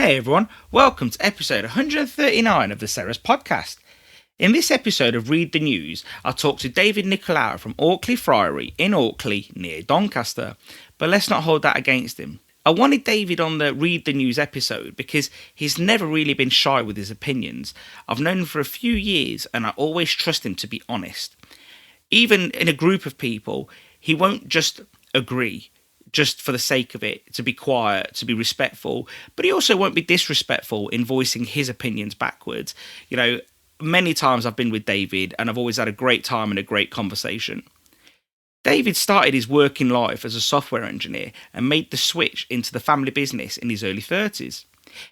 Hey everyone, welcome to episode 139 of the Ceres Podcast. In this episode of Read the News, I'll talk to David Nicolaou from Auckley Friary in Auckley near Doncaster, but let's not hold that against him. I wanted David on the Read the News episode because he's never really been shy with his opinions. I've known him for a few years and I always trust him to be honest. Even in a group of people, he won't just agree just for the sake of it, to be quiet, to be respectful, but he also won't be disrespectful in voicing his opinions backwards. You know, many times I've been with David and I've always had a great time and a great conversation. David started his working life as a software engineer and made the switch into the family business in his early 30s.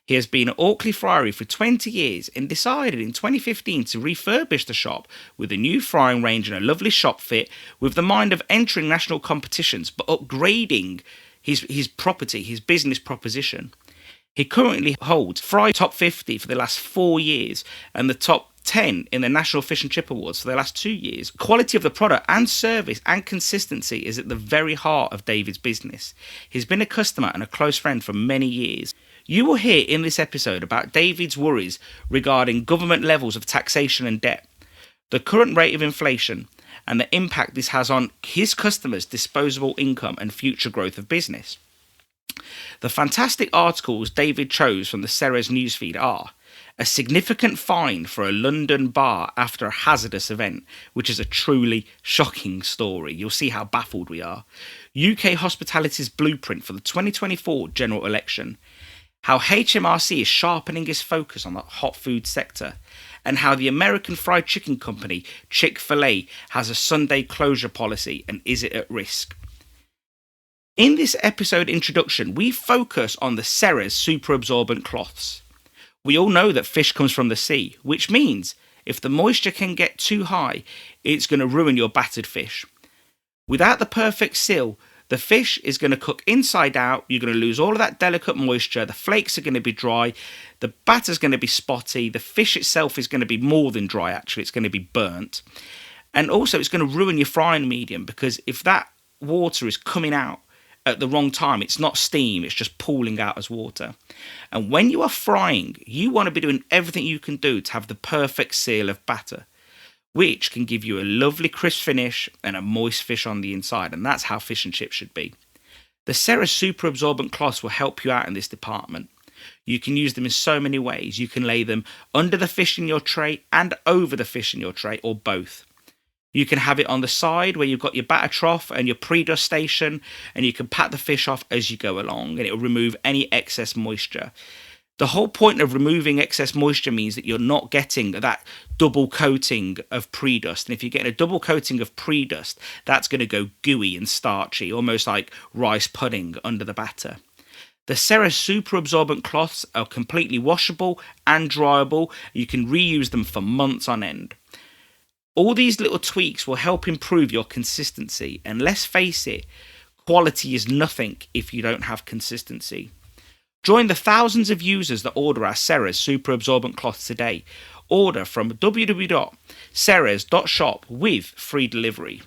He has been at Auckley Friary for 20 years and decided in 2015 to refurbish the shop with a new frying range and a lovely shop fit with the mind of entering national competitions but upgrading his property, his business proposition. He currently holds Fry Top 50 for the last 4 years and the top 10 in the National Fish and Chip Awards for the last 2 years. Quality of the product and service and consistency is at the very heart of David's business. He's been a customer and a close friend for many years. You will hear in this episode about David's worries regarding government levels of taxation and debt, the current rate of inflation, and the impact this has on his customers' disposable income and future growth of business. The fantastic articles David chose from the Ceres newsfeed are a significant fine for a London bar after a hazardous event, which is a truly shocking story. You'll see how baffled we are. UK hospitality's blueprint for the 2024 general election. How HMRC is sharpening its focus on the hot food sector, and how the American fried chicken company Chick-fil-A has a Sunday closure policy and is it at risk. In this episode introduction, we focus on the Ceres superabsorbent cloths. We all know that fish comes from the sea, which means if the moisture can get too high, it's going to ruin your battered fish. Without the perfect seal, the fish is going to cook inside out, you're going to lose all of that delicate moisture, the flakes are going to be dry, the batter's going to be spotty, the fish itself is going to be more than dry actually, it's going to be burnt. And also it's going to ruin your frying medium because if that water is coming out at the wrong time, it's not steam, it's just pooling out as water. And when you are frying, you want to be doing everything you can do to have the perfect seal of batter, which can give you a lovely crisp finish and a moist fish on the inside, and that's how fish and chips should be. The Ceres super absorbent cloths will help you out in this department. You can use them in so many ways. You can lay them under the fish in your tray and over the fish in your tray, or both. You can have it on the side where you've got your batter trough and your pre-dust station, and you can pat the fish off as you go along, and it will remove any excess moisture. The whole point of removing excess moisture means that you're not getting that double coating of pre-dust. And if you're getting a double coating of pre-dust, that's going to go gooey and starchy, almost like rice pudding under the batter. The Ceres super absorbent cloths are completely washable and dryable. You can reuse them for months on end. All these little tweaks will help improve your consistency. And let's face it, quality is nothing if you don't have consistency. Join the thousands of users that order our Ceres super absorbent cloths today. Order from www.ceres.shop with free delivery.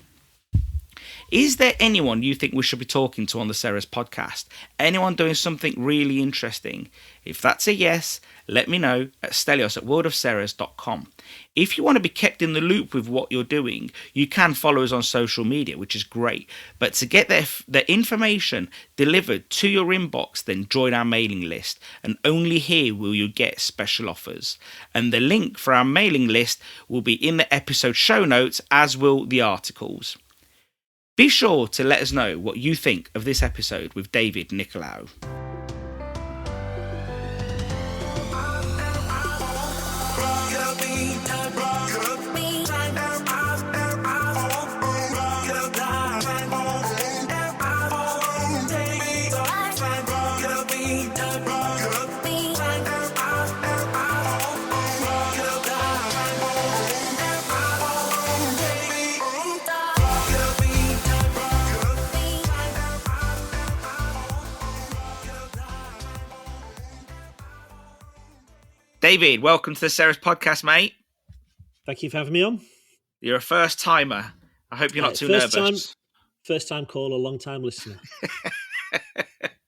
Is there anyone you think we should be talking to on the Ceres podcast? Anyone doing something really interesting? If that's a yes, let me know at Stelios at worldofceres.com. If you want to be kept in the loop with what you're doing, you can follow us on social media, which is great. But to get the information delivered to your inbox, then join our mailing list. And only here will you get special offers. And the link for our mailing list will be in the episode show notes, as will the articles. Be sure to let us know what you think of this episode with David Nicolaou. David, welcome to the Ceres Podcast, mate. Thank you for having me on. You're a first timer. I hope you're not too nervous. First time caller, long time listener.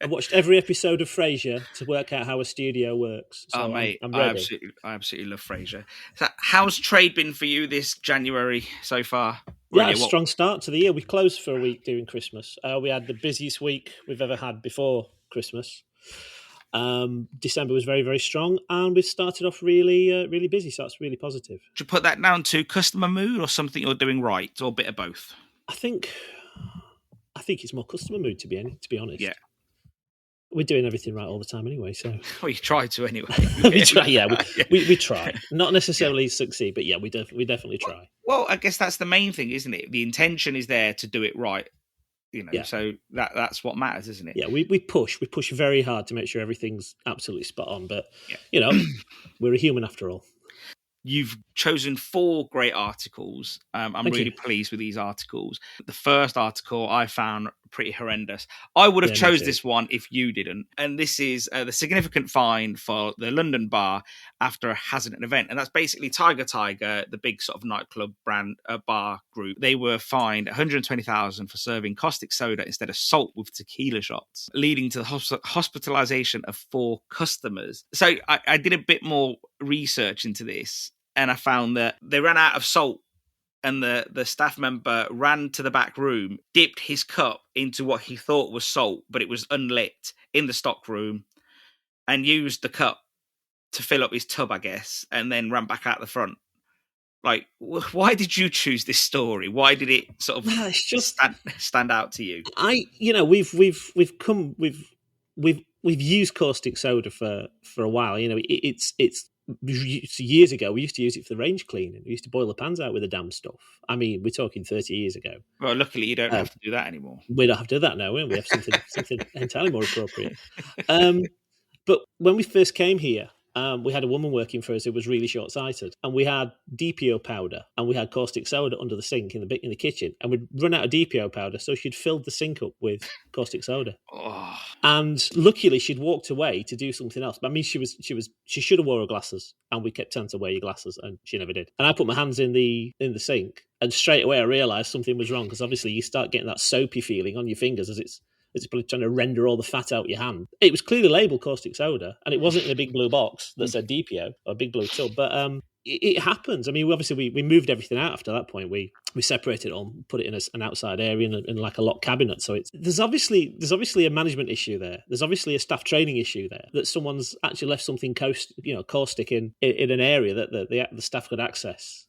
watched every episode of Frasier to work out how a studio works. So mate, I'm I ready. absolutely love Frasier. So how's trade been for you this January so far? Yeah, strong start to the year. We closed for a week during Christmas. We had the busiest week we've ever had before Christmas. December was very, very strong, and we've started off really busy, so that's really positive. Do you put that down to customer mood or something you're doing right, or a bit of both? I think it's more customer mood, to be honest. Yeah. We're doing everything right all the time anyway, so... Well, you try to anyway. We try, we try. Not necessarily succeed, but yeah, we definitely try. Well, I guess that's the main thing, isn't it? The intention is there to do it right. So that's what matters, isn't it? Yeah, we push very hard to make sure everything's absolutely spot on, but we're a human after all. You've chosen 4 great articles. I'm really pleased with these articles. The first article I found pretty horrendous. I would have chose this one if you didn't. And this is the significant fine for the London bar after a hazard event. And that's basically Tiger, the big sort of nightclub brand bar group. They were fined 120,000 for serving caustic soda instead of salt with tequila shots, leading to the hospitalisation of 4 customers. So I did a bit more research into this, and I found that they ran out of salt, and the staff member ran to the back room, dipped his cup into what he thought was salt, but it was unlit in the stock room, and used the cup to fill up his tub, I guess, and then ran back out the front. Like, why did you choose this story? Why did it sort of stand out to you? We've used caustic soda for a while. It's years ago. We used to use it for the range cleaning. We used to boil the pans out with the damn stuff. I mean, we're talking 30 years ago. Well, luckily you don't have to do that anymore. We don't have to do that now. We have something entirely more appropriate. But when we first came here, we had a woman working for us who was really short-sighted, and we had DPO powder and we had caustic soda under the sink in the kitchen, and we'd run out of DPO powder, so she'd filled the sink up with caustic soda. Oh. And luckily, she'd walked away to do something else. But I mean, she should have wore her glasses, and we kept telling her to wear your glasses, and she never did. And I put my hands in the sink, and straight away I realised something was wrong, because obviously you start getting that soapy feeling on your fingers as it's probably trying to render all the fat out your hand. It was clearly labelled caustic soda, and it wasn't in a big blue box that said DPO or a big blue tub. But it happens. I mean, we moved everything out after that point. We separated it all, put it in an outside area in like a locked cabinet. So there's obviously a management issue there. There's obviously a staff training issue there, that someone's actually left something caustic in an area that the staff could access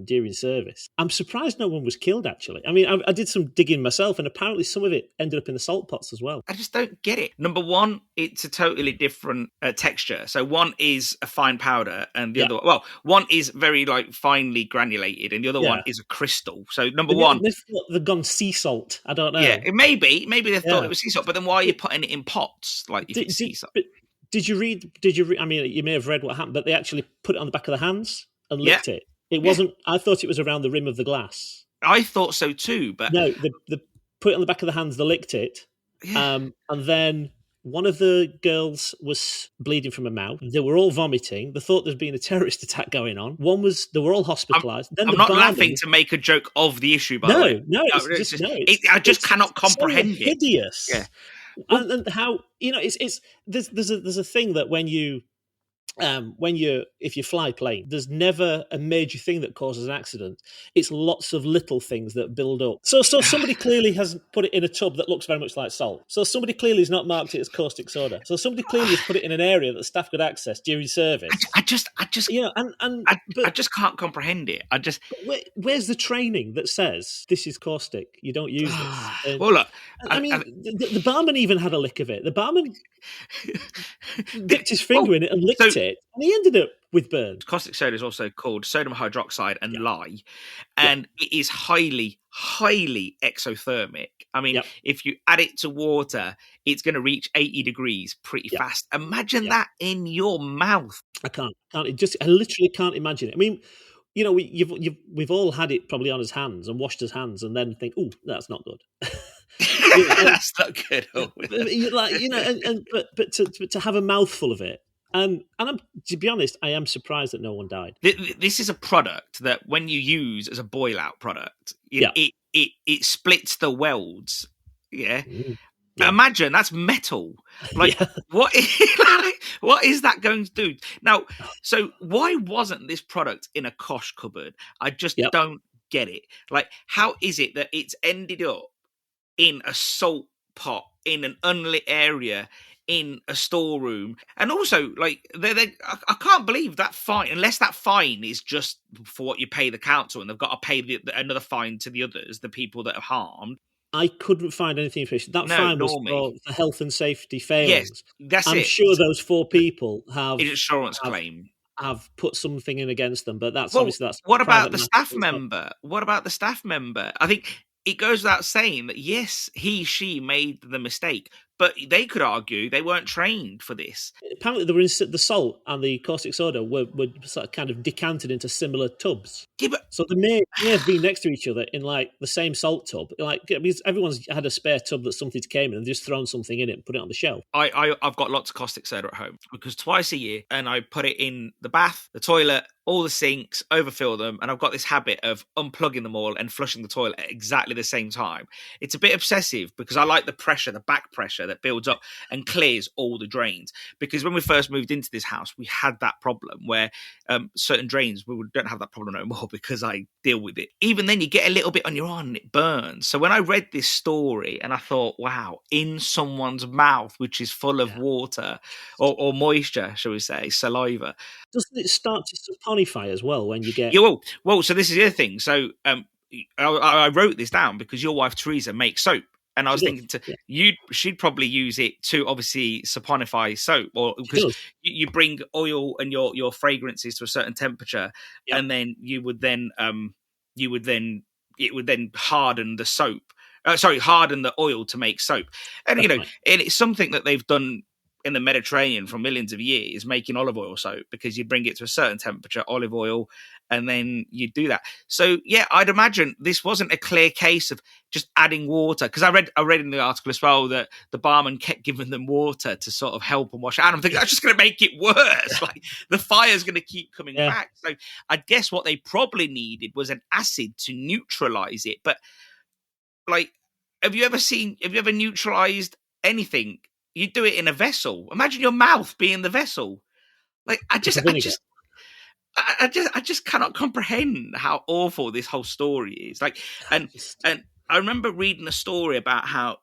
during service. I'm surprised no one was killed, actually. I mean, I did some digging myself, and apparently some of it ended up in the salt pots as well. I just don't get it. Number one, it's a totally different texture. So one is a fine powder, and the other, one is very finely granulated, and the other one is a crystal. So they've gone sea salt. I don't know. Yeah, maybe they thought it was sea salt, but then why are you putting it in pots sea salt? Did you read? I mean, you may have read what happened, but they actually put it on the back of the hands and licked it. It wasn't. I thought it was around the rim of the glass. I thought so too, but no. They put it on the back of the hands. They licked it, and then one of the girls was bleeding from her mouth. They were all vomiting. They thought there'd been a terrorist attack going on. They were all hospitalised. I'm not laughing to make a joke of the issue, by the way. No, I just cannot comprehend it. Hideous. Yeah, and how there's a thing that when you. If you fly plane, there's never a major thing that causes an accident. It's lots of little things that build up. So somebody clearly has put it in a tub that looks very much like salt. So somebody clearly has not marked it as caustic soda. So somebody clearly has put it in an area that the staff could access during service. I just can't comprehend it. Where's the training that says this is caustic? You don't use this. Well, look, the barman even had a lick of it. The barman dipped his finger in it and licked it. And he ended up with burns. Caustic soda is also called sodium hydroxide and lye, and it is highly, highly exothermic. I mean, if you add it to water, it's going to reach 80 degrees pretty fast. Imagine that in your mouth. I can't. I literally can't imagine it. I mean, we've all had it probably on his hands and washed his hands, and then think, "Oh, that's not good." That's not good. But to have a mouthful of it. And to be honest, I am surprised that no one died. This is a product that when you use as a boil out product, it splits the welds. Yeah. Yeah. Imagine that's metal. Like, Yeah. what? What is that going to do? Now, so why wasn't this product in a kosh cupboard? I just Yep. don't get it. Like, how is it that it's ended up in a salt pot in an unlit area in a storeroom? And also, like, I can't believe that fine, unless that fine is just for what you pay the council, and they've got to pay another fine to the others, the people that are harmed. I couldn't find anything information. That No, fine was nor for me. health and safety Yes, failings. that's I'm it. sure those 4 people Insurance have claim. have put something in against them, but that's Well, obviously that's what about private the matter. staff member? What about the staff member? I think it goes without saying that, yes, she made the mistake, but they could argue they weren't trained for this. Apparently, the salt and the caustic soda were sort of kind of decanted into similar tubs. Yeah, but So they may have been next to each other in like the same salt tub. Like, because everyone's had a spare tub that something came in and just thrown something in it and put it on the shelf. I've got lots of caustic soda at home because twice a year, and I put it in the bath, the toilet, all the sinks, overfill them, and I've got this habit of unplugging them all and flushing the toilet at exactly the same time. It's a bit obsessive because I like the pressure, the back pressure that builds up and clears all the drains. Because when we first moved into this house, we had that problem where certain drains, we don't have that problem no more because I deal with it. Even then, you get a little bit on your arm and it burns. So when I read this story and I thought, wow, in someone's mouth, which is full of water or moisture, shall we say, saliva. Doesn't it start to saponify as well when you get... Yeah, well, so this is the other thing. So I wrote this down because your wife, Teresa, makes soap. And I was thinking she'd probably use it to obviously saponify soap, or because you bring oil and your fragrances to a certain temperature, and then it would then harden the soap. Harden the oil to make soap. And and it's something that they've done in the Mediterranean for millions of years, making olive oil soap, because you bring it to a certain temperature, olive oil, and then you do that. So yeah, I'd imagine this wasn't a clear case of just adding water, because I read in the article as well that the barman kept giving them water to sort of help them wash out. And I'm thinking that's just going to make it worse. Like, the fire's going to keep coming back. So I guess what they probably needed was an acid to neutralize it. But like, have you ever neutralized anything? You do it in a vessel. Imagine your mouth being the vessel. Like, I just cannot comprehend how awful this whole story is. Like, and I remember reading a story about how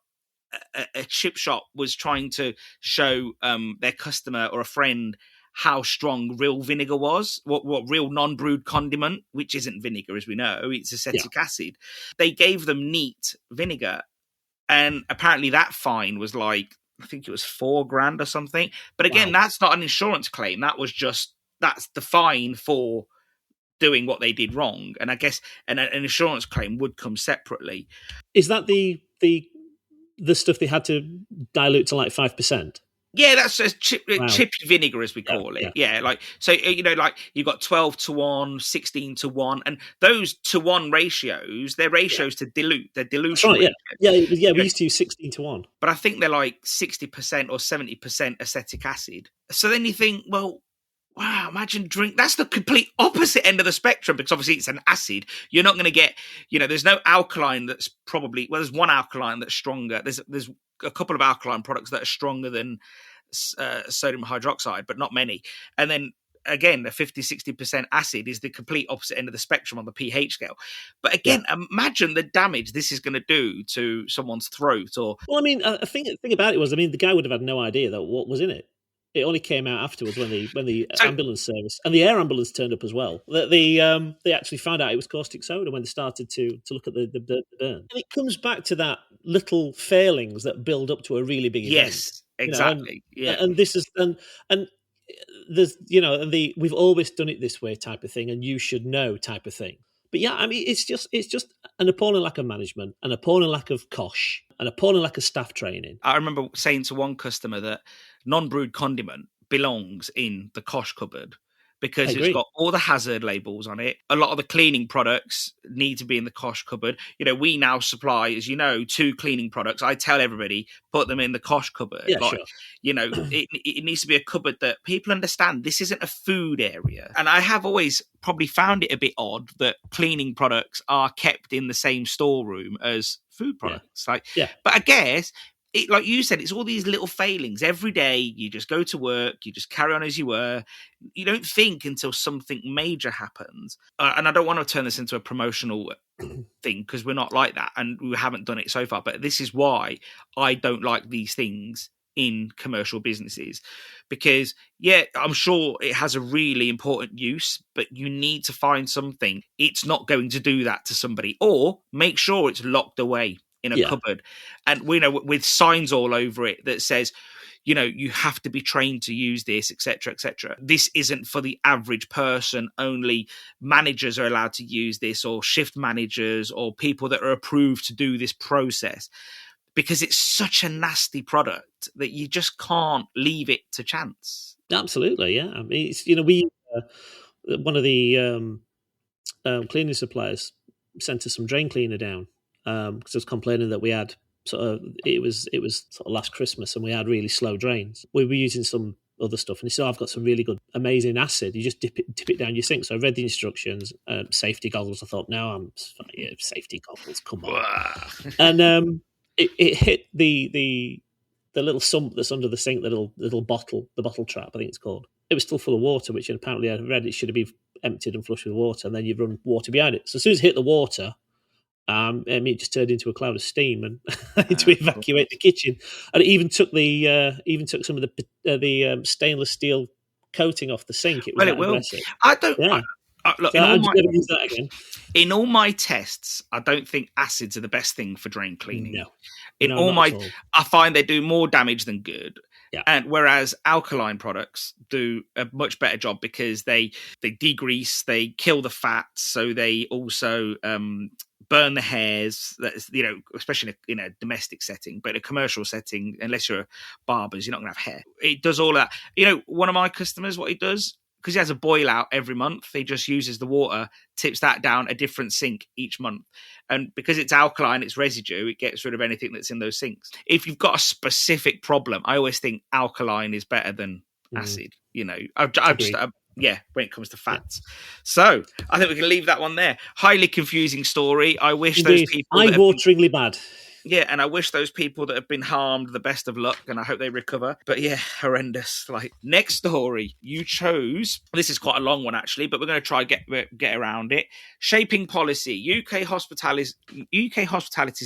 a chip shop was trying to show their customer or a friend how strong real vinegar was, what real non-brewed condiment, which isn't vinegar, as we know, it's acetic acid. They gave them neat vinegar, and apparently that fine was like, I think it was $4,000 or something. But again, that's not an insurance claim. That's the fine for doing what they did wrong. And I guess an insurance claim would come separately. Is that the stuff they had to dilute to like 5%? Yeah, that's chipped vinegar, as we call it. Yeah, like, so, like, you've got 12-1, 16-1, and those to 1 ratios, they're ratios to dilute. They're dilution. That's right, yeah. We used to use 16-1. But I think they're like 60% or 70% acetic acid. So then you think, well, wow, imagine that's the complete opposite end of the spectrum, because obviously it's an acid. You're not going to get, there's no alkaline that's probably, there's one alkaline that's stronger. There's a couple of alkaline products that are stronger than sodium hydroxide, but not many. And then again, the 50-60% acid is the complete opposite end of the spectrum on the pH scale. But again, imagine the damage this is going to do to someone's throat. Or, well, I mean, I think the thing about it was, the guy would have had no idea that what was in it. It only came out afterwards when the ambulance service and the air ambulance turned up as well. They actually found out it was caustic soda when they started to look at the burn. And it comes back to that little failings that build up to a really big event. Yes, exactly. And this is and there's we've always done it this way type of thing, and you should know type of thing. But yeah, I mean, it's just an appalling lack of management, an appalling lack of kosh, an appalling lack of staff training. I remember saying to one customer that non-brewed condiment belongs in the kosh cupboard because it's got all the hazard labels on it. A lot of the cleaning products need to be in the kosh cupboard. We now supply, as you know, 2 cleaning products. I tell everybody, put them in the kosh cupboard. Yeah, sure. It needs to be a cupboard that people understand this isn't a food area. And I have always probably found it a bit odd that cleaning products are kept in the same storeroom as food products. But I guess like you said, it's all these little failings. Every day you just go to work, you just carry on as you were. You don't think until something major happens. And I don't want to turn this into a promotional thing, because we're not like that, and we haven't done it so far. But this is why I don't like these things in commercial businesses, because I'm sure it has a really important use, but you need to find something. It's not going to do that to somebody, or make sure it's locked away in a cupboard, and we know, with signs all over it that says, you have to be trained to use this, etc., etc. This isn't for the average person. Only managers are allowed to use this, or shift managers, or people that are approved to do this process, because it's such a nasty product that you just can't leave it to chance. Absolutely, yeah. I mean, it's, we one of the cleaning suppliers sent us some drain cleaner down because I was complaining that we had it was sort of last Christmas, and we had really slow drains. We were using some other stuff, and he said, I've got some really good, amazing acid. You just dip it down your sink. So I read the instructions, safety goggles. I thought, no, safety goggles, come on. And it hit the little sump that's under the sink, the little bottle, the bottle trap, I think it's called. It was still full of water, which apparently I read it should have been emptied and flushed with water, and then you run water behind it. So as soon as it hit the water, it just turned into a cloud of steam, and I had to evacuate the kitchen. And it even took some of the stainless steel coating off the sink. It will. Aggressive. I don't. Yeah. Look, so I'm going to use that again. In all my tests, I don't think acids are the best thing for drain cleaning. No. I find they do more damage than good. Yeah. And whereas alkaline products do a much better job, because they degrease, they kill the fats, so they also burn the hairs. That's, especially in a domestic setting, but in a commercial setting, unless you're barbers, you're not going to have hair. It does all that. One of my customers, what he does, because he has a boil out every month, he just uses the water, tips that down a different sink each month. And because it's alkaline, it's residue, it gets rid of anything that's in those sinks. If you've got a specific problem, I always think alkaline is better than acid. When it comes to fats. Yeah. So I think we can leave that one there. Highly confusing story. I wish those people... Eye-wateringly bad. Yeah, and I wish those people that have been harmed the best of luck, and I hope they recover. But yeah, horrendous. Next story, you chose, this is quite a long one actually, but we're going to try get around it. Shaping policy, UK hospitality's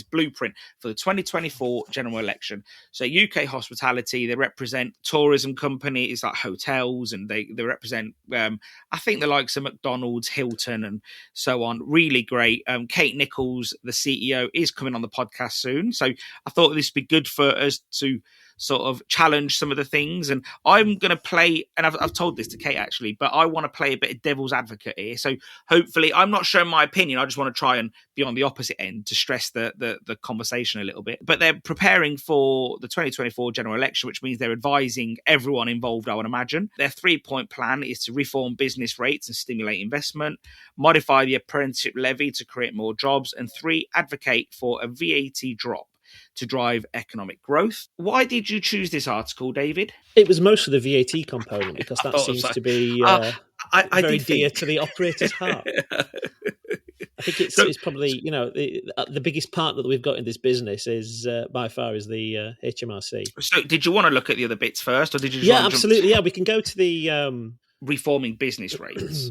blueprint for the 2024 general election. So UK hospitality, they represent tourism companies like hotels, and they represent, I think the likes of McDonald's, Hilton, and so on. Really great. Kate Nichols, the CEO, is coming on the podcast soon. So I thought this would be good for us to sort of challenge some of the things. And I'm going to play, and I've told this to Kate actually, but I want to play a bit of devil's advocate here. So hopefully I'm not showing my opinion. I just want to try and be on the opposite end to stress the conversation a little bit. But they're preparing for the 2024 general election, which means they're advising everyone involved, I would imagine. Their 3-point plan is to reform business rates and stimulate investment, modify the apprenticeship levy to create more jobs, and 3, advocate for a VAT drop to drive economic growth. Why did you choose this article, David? It was mostly the VAT component, because that seems to be very dear to the operator's heart. I think it's probably, the biggest partner that we've got in this business is by far is the HMRC. So did you want to look at the other bits first, or did you? Yeah, absolutely. Yeah, we can go to the reforming business rates.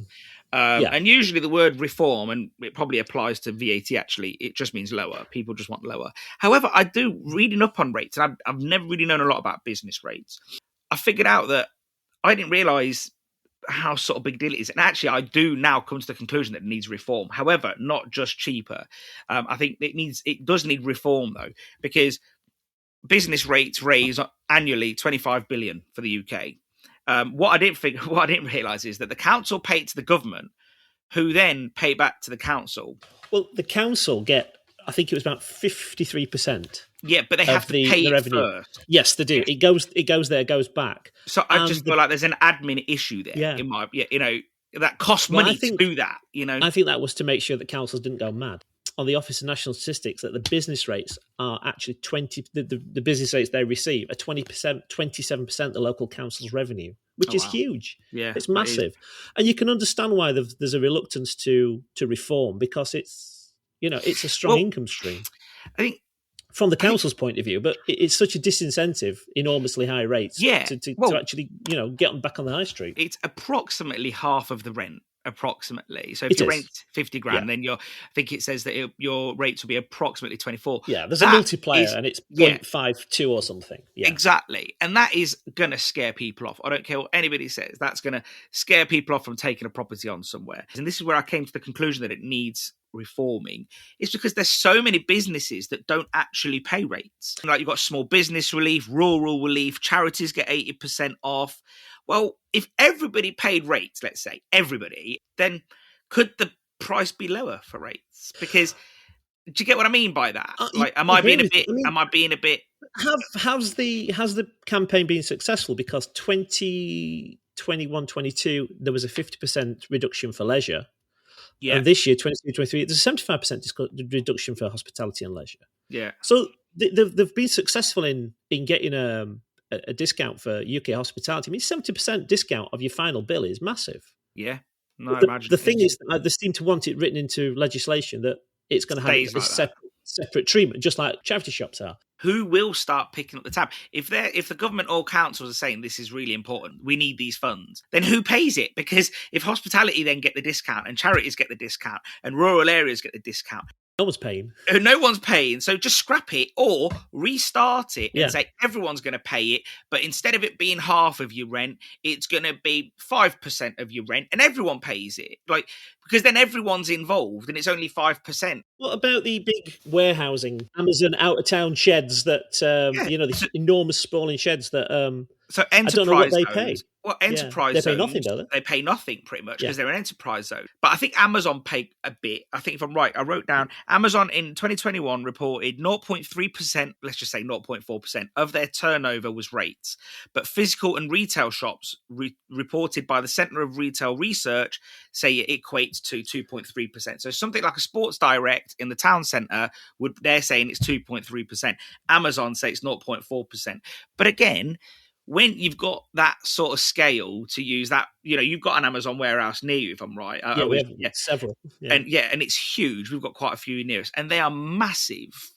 And usually the word reform, and it probably applies to VAT actually, it just means lower. People just want lower. However, I do, reading up on rates, and I've never really known a lot about business rates. I figured out that I didn't realise how sort of big deal it is. And actually, I do now come to the conclusion that it needs reform. However, not just cheaper. I think it does need reform though, because business rates raise annually 25 billion for the UK. What I didn't realise is that the council pay it to the government, who then pay back to the council. Well, the council get, I think it was about 53%. Yeah, but they have to pay it first. Yes, they do. It goes back. So I just feel like there's an admin issue there. Yeah. That costs money to do that. I think that was to make sure that councils didn't go mad. On the Office of National Statistics, that the business rates are actually the business rates they receive are 27% of the local council's revenue, which is huge. Yeah, it's massive, and you can understand why there's a reluctance to reform, because it's a strong income stream. I think from the council's point of view, but it's such a disincentive, enormously high rates to actually, get them back on the high street. It's approximately half of the rent. Approximately. So if you rent 50 grand, then I think it says that your rates will be approximately 24. Yeah, there's a multiplier and it's 0.52 or something. Yeah. Exactly. And that is going to scare people off. I don't care what anybody says. That's going to scare people off from taking a property on somewhere. And this is where I came to the conclusion that it needs reforming. It's because there's so many businesses that don't actually pay rates. Like you've got small business relief, rural relief, charities get 80% off. Well, if everybody paid rates, let's say everybody, then could the price be lower for rates? Because do you get what I mean by that? Am I being a bit? How's the campaign been successful? Because 2021-22 there was a 50% reduction for leisure. Yeah. And this year, 22-23, there's a 75% reduction for hospitality and leisure. Yeah. So they've been successful in getting a discount for UK hospitality. I mean, 70% discount of your final bill is massive. Yeah. No, I imagine. The thing is, they seem to want it written into legislation that it's going to have a separate treatment, just like charity shops are. Who will start picking up the tab? If the government or councils are saying this is really important, we need these funds, then who pays it? Because if hospitality then get the discount and charities get the discount and rural areas get the discount, no one's paying. No one's paying. So just scrap it or restart it and say everyone's going to pay it. But instead of it being half of your rent, it's going to be 5% of your rent and everyone pays it. Because then everyone's involved and it's only 5%. What about the big warehousing, Amazon out-of-town sheds that, these enormous sprawling sheds that... So enterprise I don't know what they pay. Well, enterprise they zones, pay nothing, don't they? They pay nothing pretty much because they're an enterprise zone. But I think Amazon pay a bit. I think if I'm right, I wrote down Amazon in 2021 reported 0.3%, let's just say 0.4% of their turnover was rates. But physical and retail shops reported by the Centre of Retail Research say it equates to 2.3%. So something like a Sports Direct in the town centre, they're saying it's 2.3%. Amazon say it's 0.4%. But again, when you've got that sort of scale to use that, you've got an Amazon warehouse near you, if I'm right. We have several. Yeah. And it's huge. We've got quite a few near us and they are massive.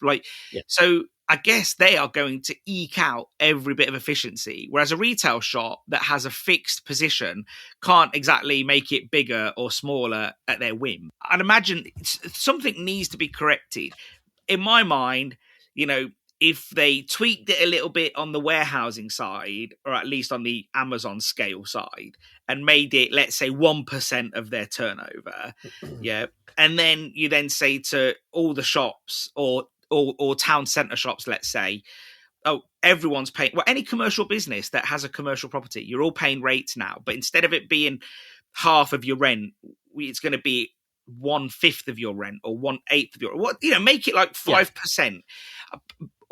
So I guess they are going to eke out every bit of efficiency. Whereas a retail shop that has a fixed position can't exactly make it bigger or smaller at their whim. I'd imagine something needs to be corrected. In my mind, if they tweaked it a little bit on the warehousing side, or at least on the Amazon scale side, and made it, let's say, 1% of their turnover, and then you then say to all the shops or town centre shops, let's say, oh, everyone's paying, any commercial business that has a commercial property, you're all paying rates now, but instead of it being half of your rent, it's going to be 1/5 of your rent or 1/8 of your make it like 5%.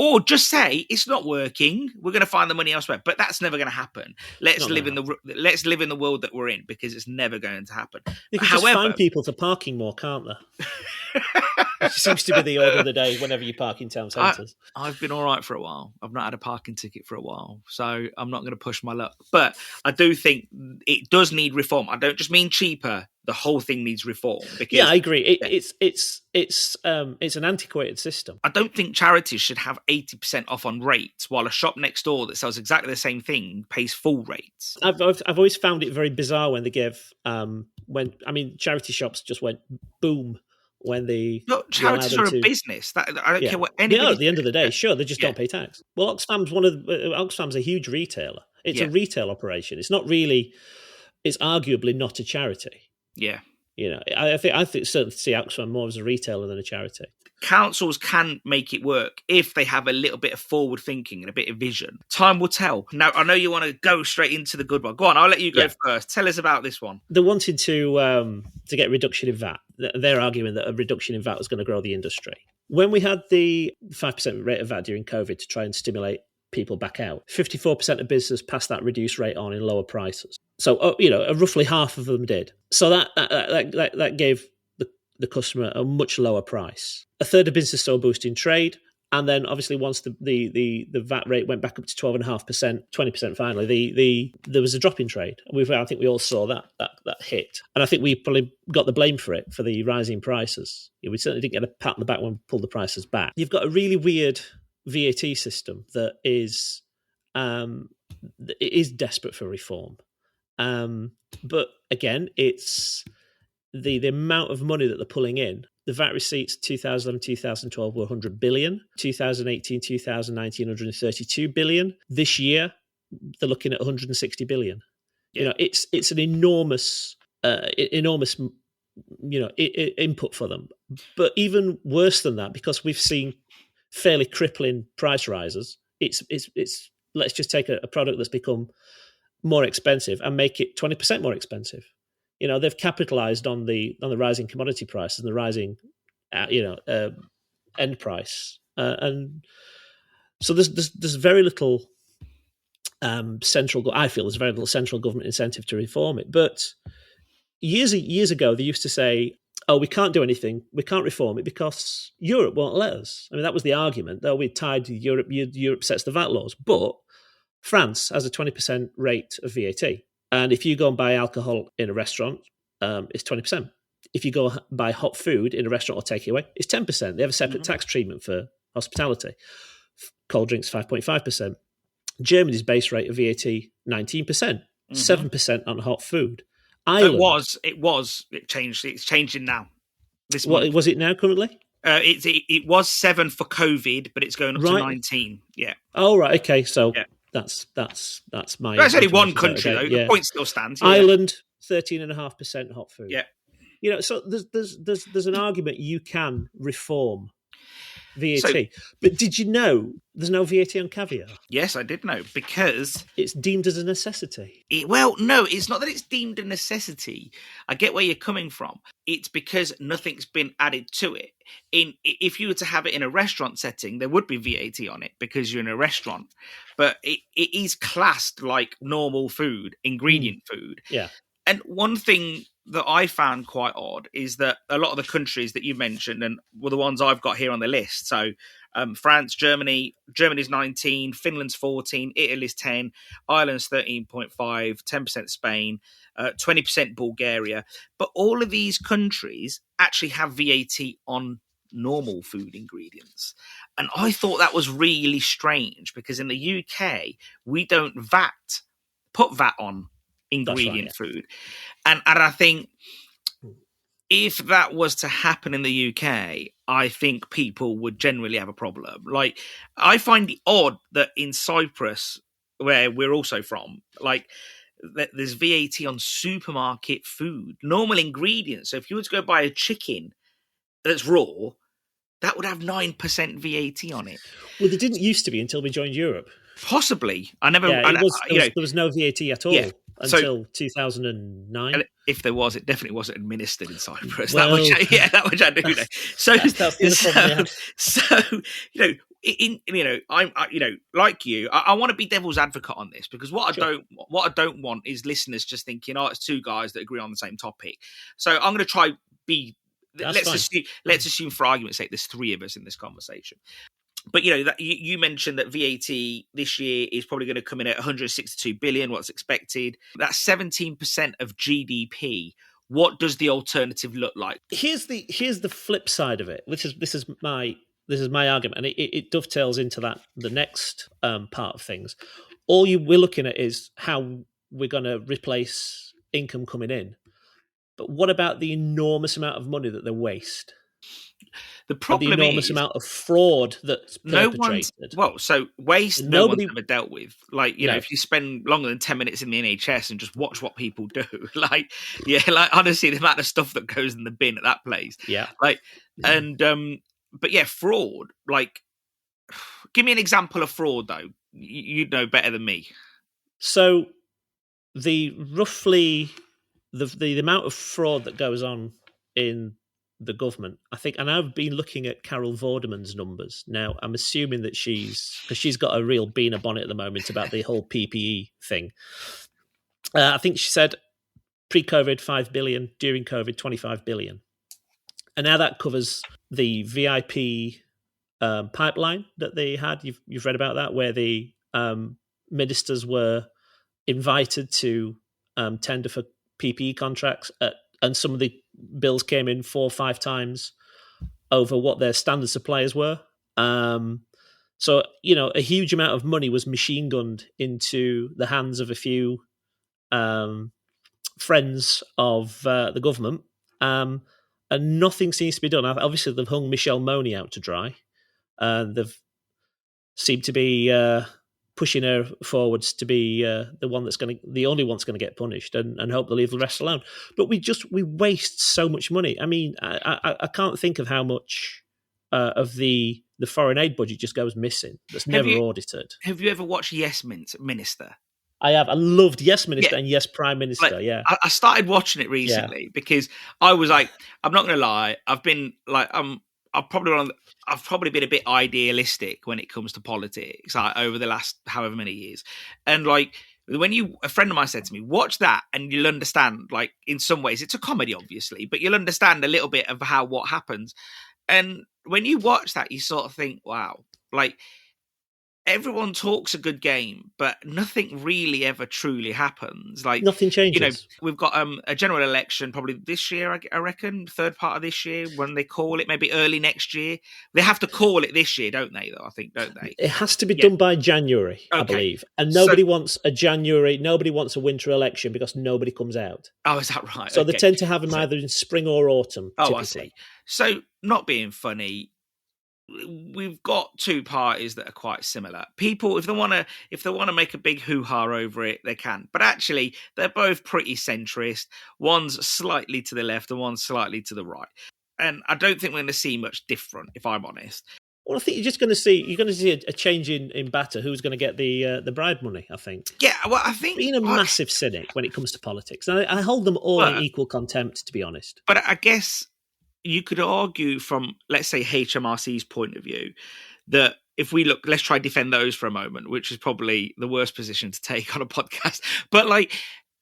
Or just say it's not working. We're going to find the money elsewhere, but that's never going to happen. Let's live in the world that we're in because it's never going to happen. You can just find people for parking more, can't they? It seems to be the order of the day whenever you park in town centres. I've been all right for a while. I've not had a parking ticket for a while, so I'm not going to push my luck. But I do think it does need reform. I don't just mean cheaper. The whole thing needs reform. Because, I agree. It's an antiquated system. I don't think charities should have 80% off on rates while a shop next door that sells exactly the same thing pays full rates. I've always found it very bizarre when they give charity shops just went boom when they... Look, charities are a business. I don't care what anybody... Yeah, at the end of the day, sure, they just don't pay tax. Well, Oxfam's a huge retailer. It's a retail operation. It's not really... It's arguably not a charity. Yeah. I think certainly see Oxfam more as a retailer than a charity. Councils can make it work if they have a little bit of forward thinking and a bit of vision. Time will tell. Now, I know you want to go straight into the good one. Go on, I'll let you go first. Tell us about this one. They wanted to get a reduction in VAT. They're arguing that a reduction in VAT was going to grow the industry. When we had the 5% rate of VAT during COVID to try and stimulate people back out, 54% of businesses passed that reduced rate on in lower prices. So, roughly half of them did. So that gave the customer a much lower price. A third of businesses saw a boost in trade, And then obviously once the VAT rate went back up to 12.5%, 20% finally, there was a drop in trade. I think we all saw that hit. And I think we probably got the blame for it, for the rising prices. We certainly didn't get a pat on the back when we pulled the prices back. You've got a really weird VAT system that is desperate for reform. But again, it's the amount of money that they're pulling in. The VAT receipts 2011, 2012 were 100 billion. 2018, 2019, 132 billion. This year, they're looking at 160 billion. Yeah. It's an enormous, input for them. But even worse than that, because we've seen fairly crippling price rises. It's let's just take a product that's become more expensive and make it 20% more expensive. They've capitalized on the rising commodity prices and the rising, end price, and so there's very little I feel there's very little central government incentive to reform it. But years ago, they used to say, "Oh, we can't do anything, we can't reform it because Europe won't let us." I mean, that was the argument. Though we tied to Europe, Europe sets the VAT laws, but France has a 20% rate of VAT. And if you go and buy alcohol in a restaurant, it's 20%. If you go buy hot food in a restaurant or take it away, it's 10%. They have a separate tax treatment for hospitality. Cold drinks, 5.5%. Germany's base rate of VAT, 19%. 7% on hot food. Ireland, it changed. It's changing now. What was it now currently? It was 7 for COVID, but it's going up to 19. Yeah. Oh, right. Okay. So that's my. That's only one country, though. Yeah. The point still stands. Yeah. Ireland, 13.5% hot food. Yeah. So there's an argument you can reform VAT. But did you know there's no VAT on caviar? Yes, I did know, because it's deemed as a necessity. No, it's not that it's deemed a necessity. I get where you're coming from. It's because nothing's been added to it. If you were to have it in a restaurant setting, there would be VAT on it because you're in a restaurant. But it is classed like normal food, ingredient food. Yeah. And one thing that I found quite odd is that a lot of the countries that you mentioned and were the ones I've got here on the list. So France, Germany's 19, Finland's 14, Italy's 10, Ireland's 13.5, 10% Spain, 20% Bulgaria. But all of these countries actually have VAT on normal food ingredients. And I thought that was really strange because in the UK, we don't put VAT on ingredient food. And I think if that was to happen in the UK, I think people would generally have a problem. Like, I find it odd that in Cyprus, where we're also from, like, there's VAT on supermarket food, normal ingredients. So if you were to go buy a chicken that's raw, that would have 9% VAT on it. Well, there didn't used to be until we joined Europe. Possibly. I never... Yeah, there was no VAT at all until 2009. And if there was, it definitely wasn't administered in Cyprus. Well, that much I do know. So, I'm like you, I want to be devil's advocate on this because what I don't want is listeners just thinking, oh, it's two guys that agree on the same topic. So I'm going to try let's assume for argument's sake, there's three of us in this conversation. But you mentioned that VAT this year is probably going to come in at 162 billion. What's expected? That's 17% of GDP. What does the alternative look like? Here's the flip side of it. This is my argument, and it dovetails into the next part of things. We're looking at is how we're going to replace income coming in. But what about the enormous amount of money that they waste? The problem the enormous amount of fraud that's perpetrated. Waste no one's ever dealt with. Like, if you spend longer than 10 minutes in the NHS and just watch what people do, honestly, the amount of stuff that goes in the bin at that place. Yeah. Fraud. Like, give me an example of fraud, though. You know better than me. So, the amount of fraud that goes on in the government, I think, and I've been looking at Carol Vorderman's numbers. Now, I'm assuming that because she's got a real bee in a bonnet at the moment about the whole PPE thing. I think she said pre-COVID, 5 billion, during COVID, 25 billion. And now that covers the VIP pipeline that they had. You've read about that, where the ministers were invited to tender for PPE contracts, and some of the bills came in 4 or 5 times over what their standard suppliers were. So, a huge amount of money was machine gunned into the hands of a few friends of the government, and nothing seems to be done. Obviously, they've hung Michelle Money out to dry. They've seemed to be pushing her forwards to be the only one that's going to get punished, and hope they leave the rest alone. But we waste so much money. I mean, I can't think of how much of the foreign aid budget just goes missing. That's never audited. Have you ever watched Yes Minister? I have. I loved Yes Minister and Yes Prime Minister. I started watching it recently because I was like, I'm not going to lie. I've been like, I've probably been a bit idealistic when it comes to politics, like, over the last however many years. And like, when a friend of mine said to me, watch that and you'll understand, like, in some ways, it's a comedy, obviously, but you'll understand a little bit of what happens. And when you watch that, you sort of think, wow, like, everyone talks a good game, but nothing really ever truly happens. Like, nothing changes. We've got a general election probably this year, I reckon, third part of this year, when they call it, maybe early next year. They have to call it this year, don't they, though? I think, don't they? It has to be done by January, I believe. And nobody wants a winter election because nobody comes out. Oh, is that right? So they tend to have them either in spring or autumn, typically. I see. So, not being funny, we've got two parties that are quite similar. People, if they want to make a big hoo-ha over it, they can. But actually, they're both pretty centrist. One's slightly to the left and one's slightly to the right. And I don't think we're going to see much different, if I'm honest. Well, I think you're going to see a change in batter. Who's going to get the bribe money? I think. Yeah, well, I think being a massive cynic when it comes to politics, and I hold them all in equal contempt, to be honest. But I guess you could argue from, let's say, HMRC's point of view, that if we look, let's try defend those for a moment, which is probably the worst position to take on a podcast. But like,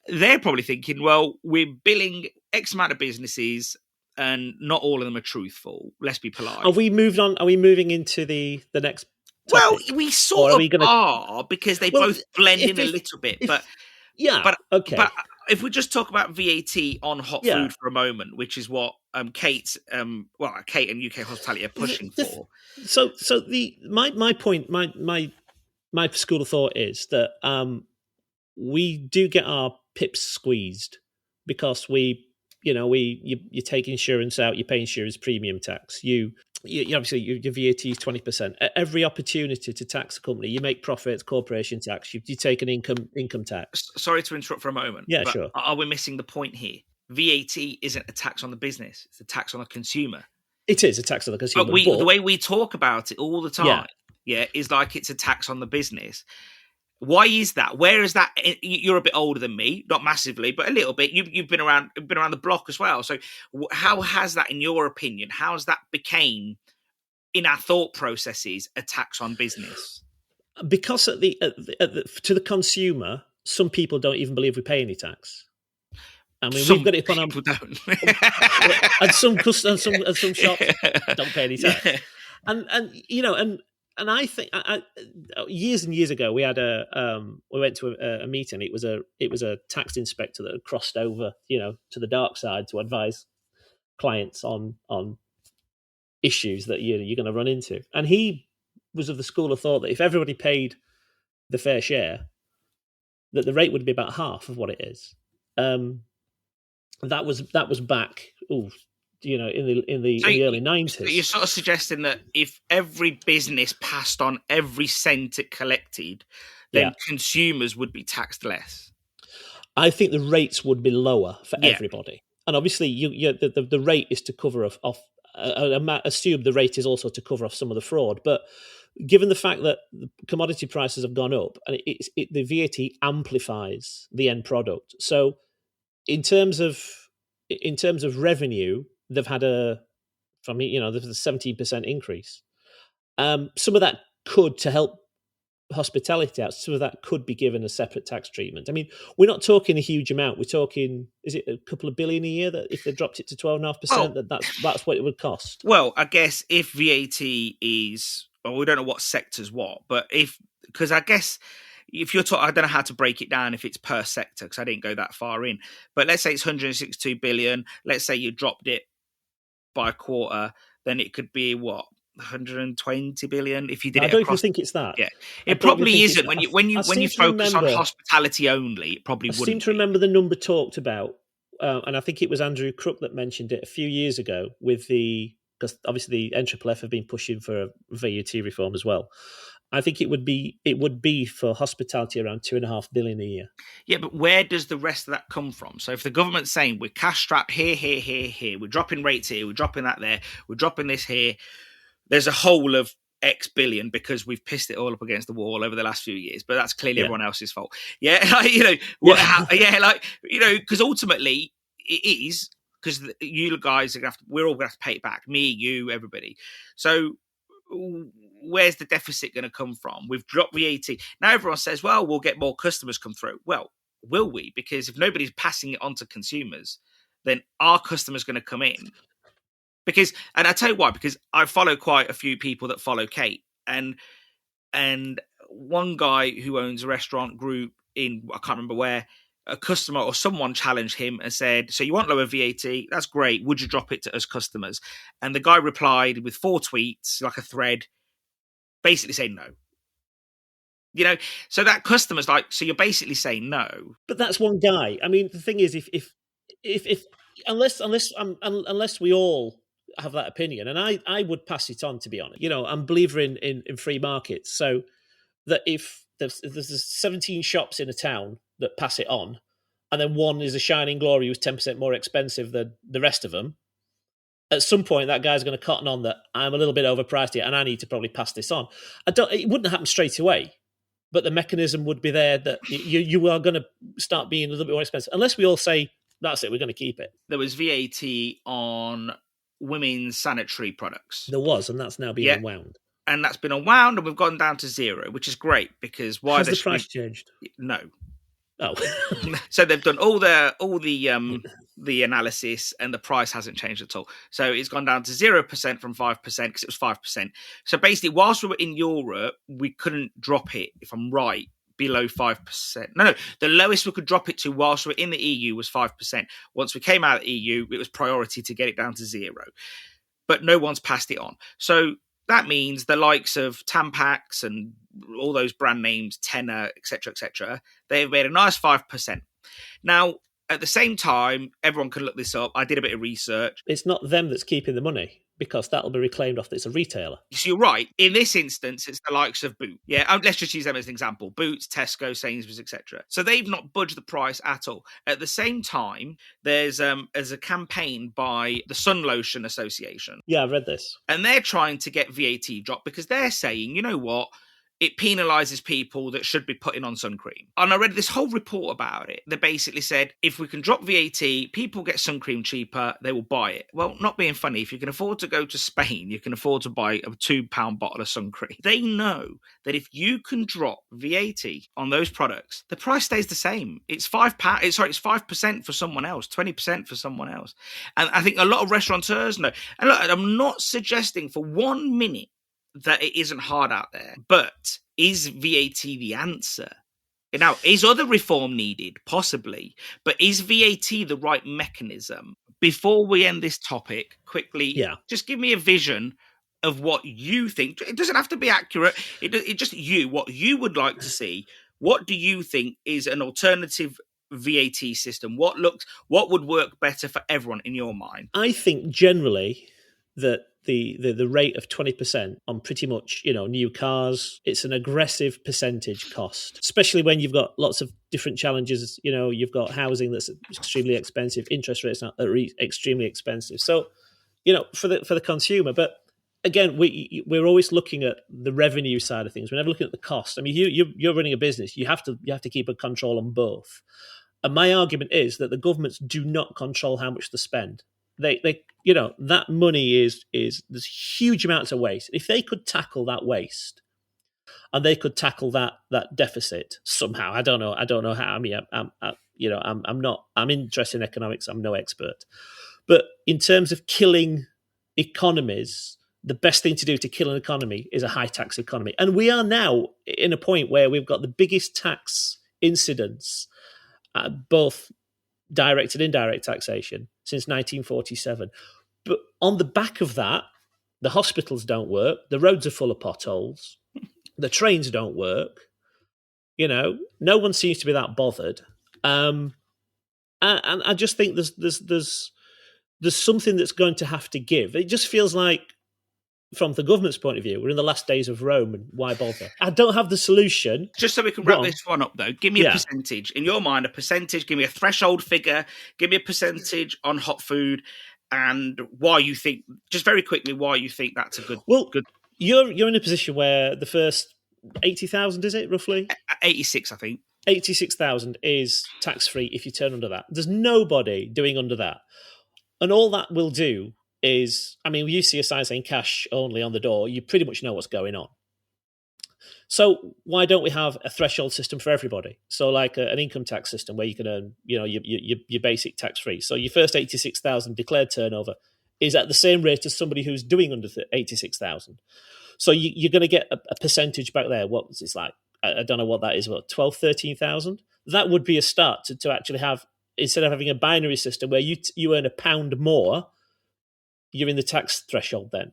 they're probably thinking, well, we're billing X amount of businesses and not all of them are truthful. Let's be polite. Have we moved on? Are we moving into the next topic? Well, we sort of are, because they both blend in a little bit. But okay. But if we just talk about VAT on hot food for a moment, which is what Kate and UK Hospitality are pushing for. So my point, my school of thought is that we do get our pips squeezed because you take insurance out, you pay insurance premium tax, you obviously your VAT is 20%. At every opportunity to tax a company, you make profits, corporation tax, you take an income tax. Sorry to interrupt for a moment. Yeah, but sure. Are we missing the point here? VAT isn't a tax on the business; it's a tax on the consumer. It is a tax on the consumer. But the way we talk about it all the time, is like it's a tax on the business. Why is that? Where is that? You're a bit older than me, not massively, but a little bit. You've been around the block as well. So how has that, in your opinion, how's that became in our thought processes a tax on business? Because to the consumer, some people don't even believe we pay any tax. I mean, we've got it upon people don't, and some shops don't pay any tax, and I think years and years ago we had we went to a meeting. It was a tax inspector that had crossed over, to the dark side to advise clients on issues that you're going to run into. And he was of the school of thought that if everybody paid the fair share, that the rate would be about half of what it is. That was back. In the early 90s. You're sort of suggesting that if every business passed on every cent it collected, then consumers would be taxed less. I think the rates would be lower for everybody. And obviously, the rate is to cover off. I assume the rate is also to cover off some of the fraud. But given the fact that the commodity prices have gone up, and the VAT amplifies the end product. So in terms of revenue, they've had a 17% increase. Some of that could, to help hospitality out, some of that could be given a separate tax treatment. I mean, we're not talking a huge amount. We're talking, is it a couple of billion a year that if they dropped it to 12.5%, that's what it would cost? Well, I guess if VAT is, well, we don't know what sector's what, but because I guess if you're talking, I don't know how to break it down if it's per sector because I didn't go that far in, but let's say it's 162 billion. Let's say you dropped it by a quarter, then it could be what? 120 billion if you did it. I don't even think it's that. Yeah, it probably isn't. When you focus on hospitality only, it probably wouldn't. I seem to remember the number talked about, and I think it was Andrew Crook that mentioned it a few years ago. Because obviously the NFFF have been pushing for a VAT reform as well. I think it would be for hospitality around 2.5 billion a year. Yeah, but where does the rest of that come from? So if the government's saying we're cash strapped here, we're dropping rates here, we're dropping that there, we're dropping this here. There's a whole of X billion because we've pissed it all up against the wall over the last few years, but that's clearly everyone else's fault. Yeah, because ultimately it is because you guys are gonna we're all gonna have to pay it back. Me, you, everybody. So where's the deficit going to come from? We've dropped VAT. Now everyone says, well, we'll get more customers come through. Well, will we? Because if nobody's passing it on to consumers, then our customers going to come in. And I tell you why, because I follow quite a few people that follow Kate, and one guy who owns a restaurant group in, I can't remember where, a customer or someone challenged him and said, so you want lower VAT? That's great. Would you drop it to us customers? And the guy replied with 4 tweets, like a thread, basically saying no. So that customer's like, so you're basically saying no. But that's one guy. I mean, the thing is, if unless we all have that opinion, and I would pass it on, to be honest. I'm a believer in free markets, so that if there's 17 shops in a town that pass it on, and then one is a shining glory who's 10% more expensive than the rest of them, at some point that guy's going to cotton on that I'm a little bit overpriced here and I need to probably pass this on. It wouldn't happen straight away, but the mechanism would be there that you are going to start being a little bit more expensive, unless we all say, that's it, we're going to keep it. There was VAT on women's sanitary products. There was, and that's now being unwound. And that's been unwound, and we've gone down to 0, which is great, because why has the price changed? No. Oh. So they've done all the analysis, and the price hasn't changed at all. So it's gone down to 0% from 5% because it was 5%. So basically, whilst we were in Europe, we couldn't drop it, if I'm right, below 5%. No, the lowest we could drop it to whilst we were in the EU was 5%. Once we came out of the EU, it was priority to get it down to 0. But no one's passed it on. So that means the likes of Tampax and all those brand names, Tenor, etc., they've made a nice 5%. Now, at the same time, everyone can look this up. I did a bit of research. It's not them that's keeping the money, because that'll be reclaimed off. It's a retailer. So you're right. In this instance, it's the likes of Boots. Yeah, let's just use them as an example. Boots, Tesco, Sainsbury's, etc. So they've not budged the price at all. At the same time, there's a campaign by the Sun Lotion Association. Yeah, I've read this. And they're trying to get VAT dropped because they're saying, you know what? It penalises people that should be putting on sun cream. And I read this whole report about it. They basically said, if we can drop VAT, people get sun cream cheaper, they will buy it. Well, not being funny, if you can afford to go to Spain, you can afford to buy a £2 bottle of sun cream. They know that if you can drop VAT on those products, the price stays the same. It's £5. It's 5% for someone else, 20% for someone else. And I think a lot of restaurateurs know. And look, I'm not suggesting for 1 minute that it isn't hard out there. But is VAT the answer? Now, is other reform needed? Possibly. But is VAT the right mechanism? Before we end this topic, quickly, just give me a vision of what you think. It doesn't have to be accurate. It just what you would like to see. What do you think is an alternative VAT system? What would work better for everyone in your mind? I think generally that the rate of 20% on pretty much, new cars, it's an aggressive percentage cost, especially when you've got lots of different challenges. You've got housing that's extremely expensive, interest rates are extremely expensive. So, for the consumer, but again, we're always looking at the revenue side of things. We're never looking at the cost. I mean, you're running a business. You have to keep a control on both. And my argument is that the governments do not control how much they spend. They that money is there's huge amounts of waste. If they could tackle that waste, and they could tackle that deficit somehow. I don't know how. I mean, I'm interested in economics. I'm no expert, but in terms of killing economies, the best thing to do to kill an economy is a high tax economy, and we are now in a point where we've got the biggest tax incidence, both direct and indirect taxation, since 1947. But on the back of that, the hospitals don't work, the roads are full of potholes, the trains don't work. No one seems to be that bothered. And I just think there's something that's going to have to give. It just feels like, from the government's point of view, we're in the last days of Rome, and why bother? I don't have the solution. Just so we can wrap this one up, though, give me a percentage. In your mind, a percentage, give me a threshold figure, give me a percentage on hot food, and why you think, just very quickly, why you think that's a good... Well, you're in a position where the first 80,000, is it, roughly? 86, I think. 86,000 is tax-free if you turn under that. There's nobody doing under that. And all that will do is, I mean, you see a sign saying cash only on the door, you pretty much know what's going on. So why don't we have a threshold system for everybody? So like an income tax system where you can earn, your basic tax-free. So your first 86,000 declared turnover is at the same rate as somebody who's doing under 86,000. So you're going to get a percentage back there. What it's like, I don't know what that is, 12, 13,000? That would be a start to actually have, instead of having a binary system where you earn £1 more, you're in the tax threshold then.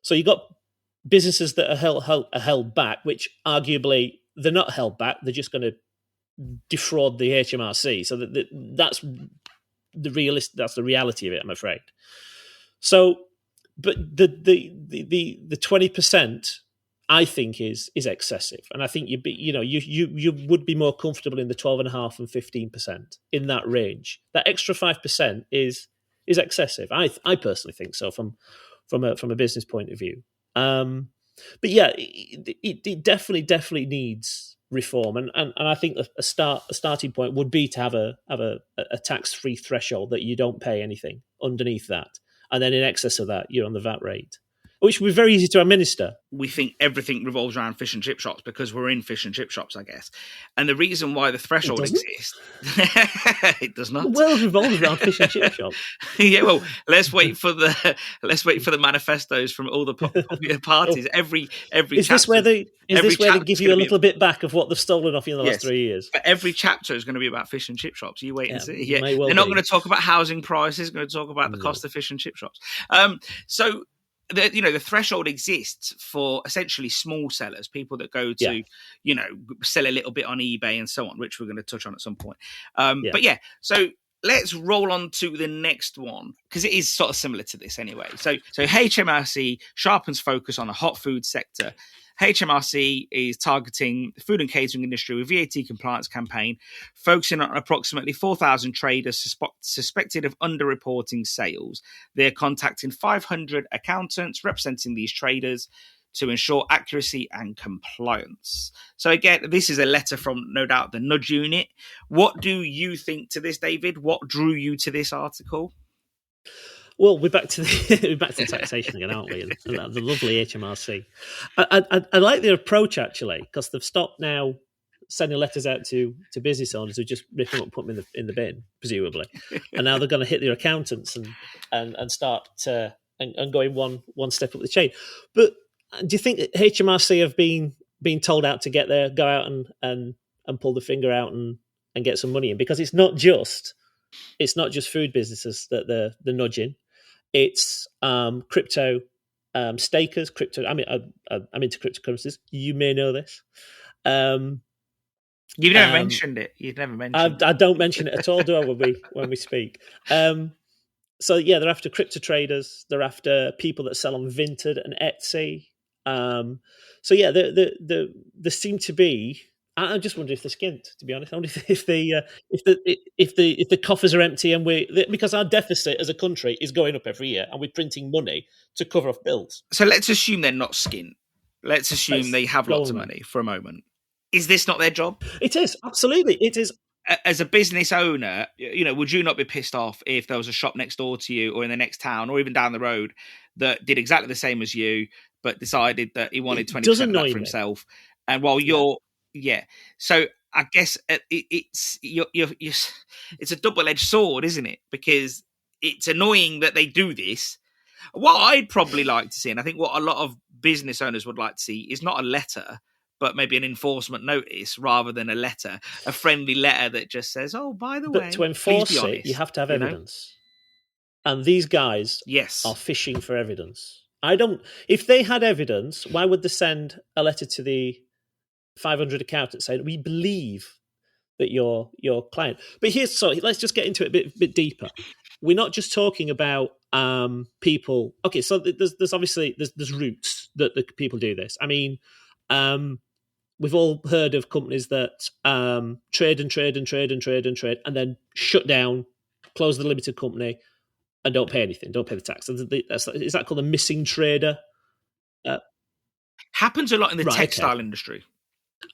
So you've got businesses that are held back, which arguably they're not held back. They're just going to defraud the HMRC. So that's the reality of it, I'm afraid. So, but the 20%, I think is excessive, and I think you would be more comfortable in the 12.5% and 15%, in that range. That extra 5% is excessive. I personally think so from a business point of view. But yeah, it definitely needs reform, and I think a starting point would be to have a tax-free threshold that you don't pay anything underneath that, and then in excess of that you're on the VAT rate, which would be very easy to administer. We think everything revolves around fish and chip shops because we're in fish and chip shops, I guess. And the reason why the threshold exists... It does not. The world revolves around fish and chip shops. Yeah, well, let's wait for the manifestos from all the popular parties. Every is chapter, this where they give you a little bit back of what they've stolen off you in the last 3 years? But every chapter is going to be about fish and chip shops. You wait and see. Yeah, well they're not going to talk about housing prices. They're going to talk about the cost of fish and chip shops. So the threshold exists for essentially small sellers, people that go to, sell a little bit on eBay and so on, which we're going to touch on at some point. But yeah, so let's roll on to the next one, because it is sort of similar to this anyway. So HMRC sharpens focus on the hot food sector. HMRC is targeting the food and catering industry with VAT compliance campaign, focusing on approximately 4,000 traders suspected of underreporting sales. They're contacting 500 accountants representing these traders to ensure accuracy and compliance. So again, this is a letter from, no doubt, the Nudge Unit. What do you think to this, David? What drew you to this article? Well, we're back to taxation again, aren't we? And the lovely HMRC. I like their approach, actually, because they've stopped now sending letters out to business owners who just rip them up and put them in the bin, presumably. And now they're going to hit their accountants and start and going one step up the chain. But do you think that HMRC have been told out to get there, go out and pull the finger out and get some money in? Because it's not just food businesses that they're nudging. It's crypto stakers, crypto. I mean, I'm into cryptocurrencies. You may know this. You've never mentioned it. You've never mentioned. I don't mention it at all, do I? When we speak. So yeah, they're after crypto traders. They're after people that sell on Vinted and Etsy. So yeah, there seem to be. I just wonder if they're skint. To be honest, I wonder if the coffers are empty and because our deficit as a country is going up every year and we're printing money to cover off bills. So let's assume they're not skint. Let's assume they have lots of money for a moment. Is this not their job? It is, absolutely. It is. As a business owner, would you not be pissed off if there was a shop next door to you or in the next town or even down the road that did exactly the same as you, but decided that he wanted 20% of that for himself, And while so I guess it's it's a double-edged sword, isn't it? Because it's annoying that they do this. What I'd probably like to see, and I think what a lot of business owners would like to see, is not a letter, but maybe an enforcement notice rather than a letter, a friendly letter that just says, "Oh, by the way," but to enforce it, you have to have evidence. And these guys are fishing for evidence. If they had evidence, why would they send a letter to the 500 accountants saying, "We believe that your client"? But let's just get into it a bit deeper. We're not just talking about people. Okay, so there's obviously there's routes that the people do this. I mean, we've all heard of companies that trade and then shut down, close the limited company, and don't pay anything, don't pay the tax. Is that called a missing trader? Happens a lot in the textile industry.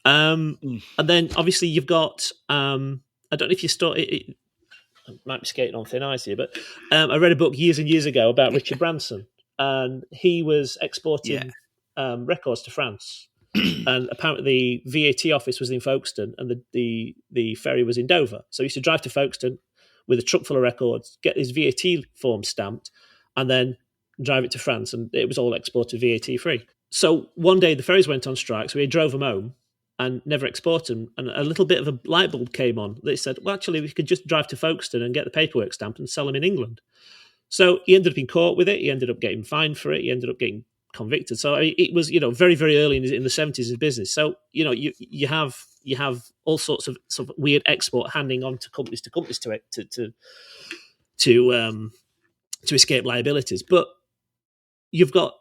And then obviously you've got, I don't know if you I might be skating on thin ice here, but I read a book years and years ago about Richard Branson, and he was exporting records to France. And apparently the VAT office was in Folkestone and the ferry was in Dover. So he used to drive to Folkestone with a truck full of records, get his VAT form stamped, and then drive it to France, and it was all exported VAT free. So one day the ferries went on strike, so he drove them home and never exported them, and a little bit of a light bulb came on. They said, well, actually, we could just drive to Folkestone and get the paperwork stamped and sell them in England. So he ended up being caught with it. He ended up getting fined for it. He ended up getting convicted. So it was, very, very early in the 70s of business. So, you have all sorts of weird export handing on to companies to escape liabilities. But you've got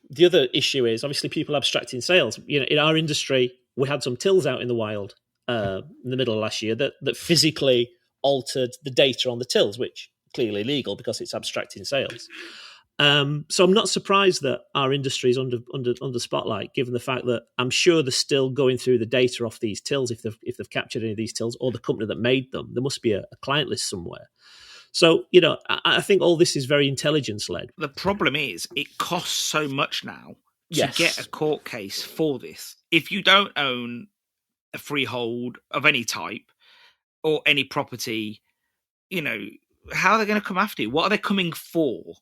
the other issue is obviously people abstracting sales. In our industry, we had some tills out in the wild in the middle of last year that physically altered the data on the tills, which clearly illegal because it's abstracting sales. So I'm not surprised that our industry is under spotlight, given the fact that I'm sure they're still going through the data off these tills if they've captured any of these tills, or the company that made them. There must be a client list somewhere. So, I think all this is very intelligence-led. The problem is it costs so much now to get a court case for this. If you don't own a freehold of any type or any property, how are they going to come after you? What are they coming for?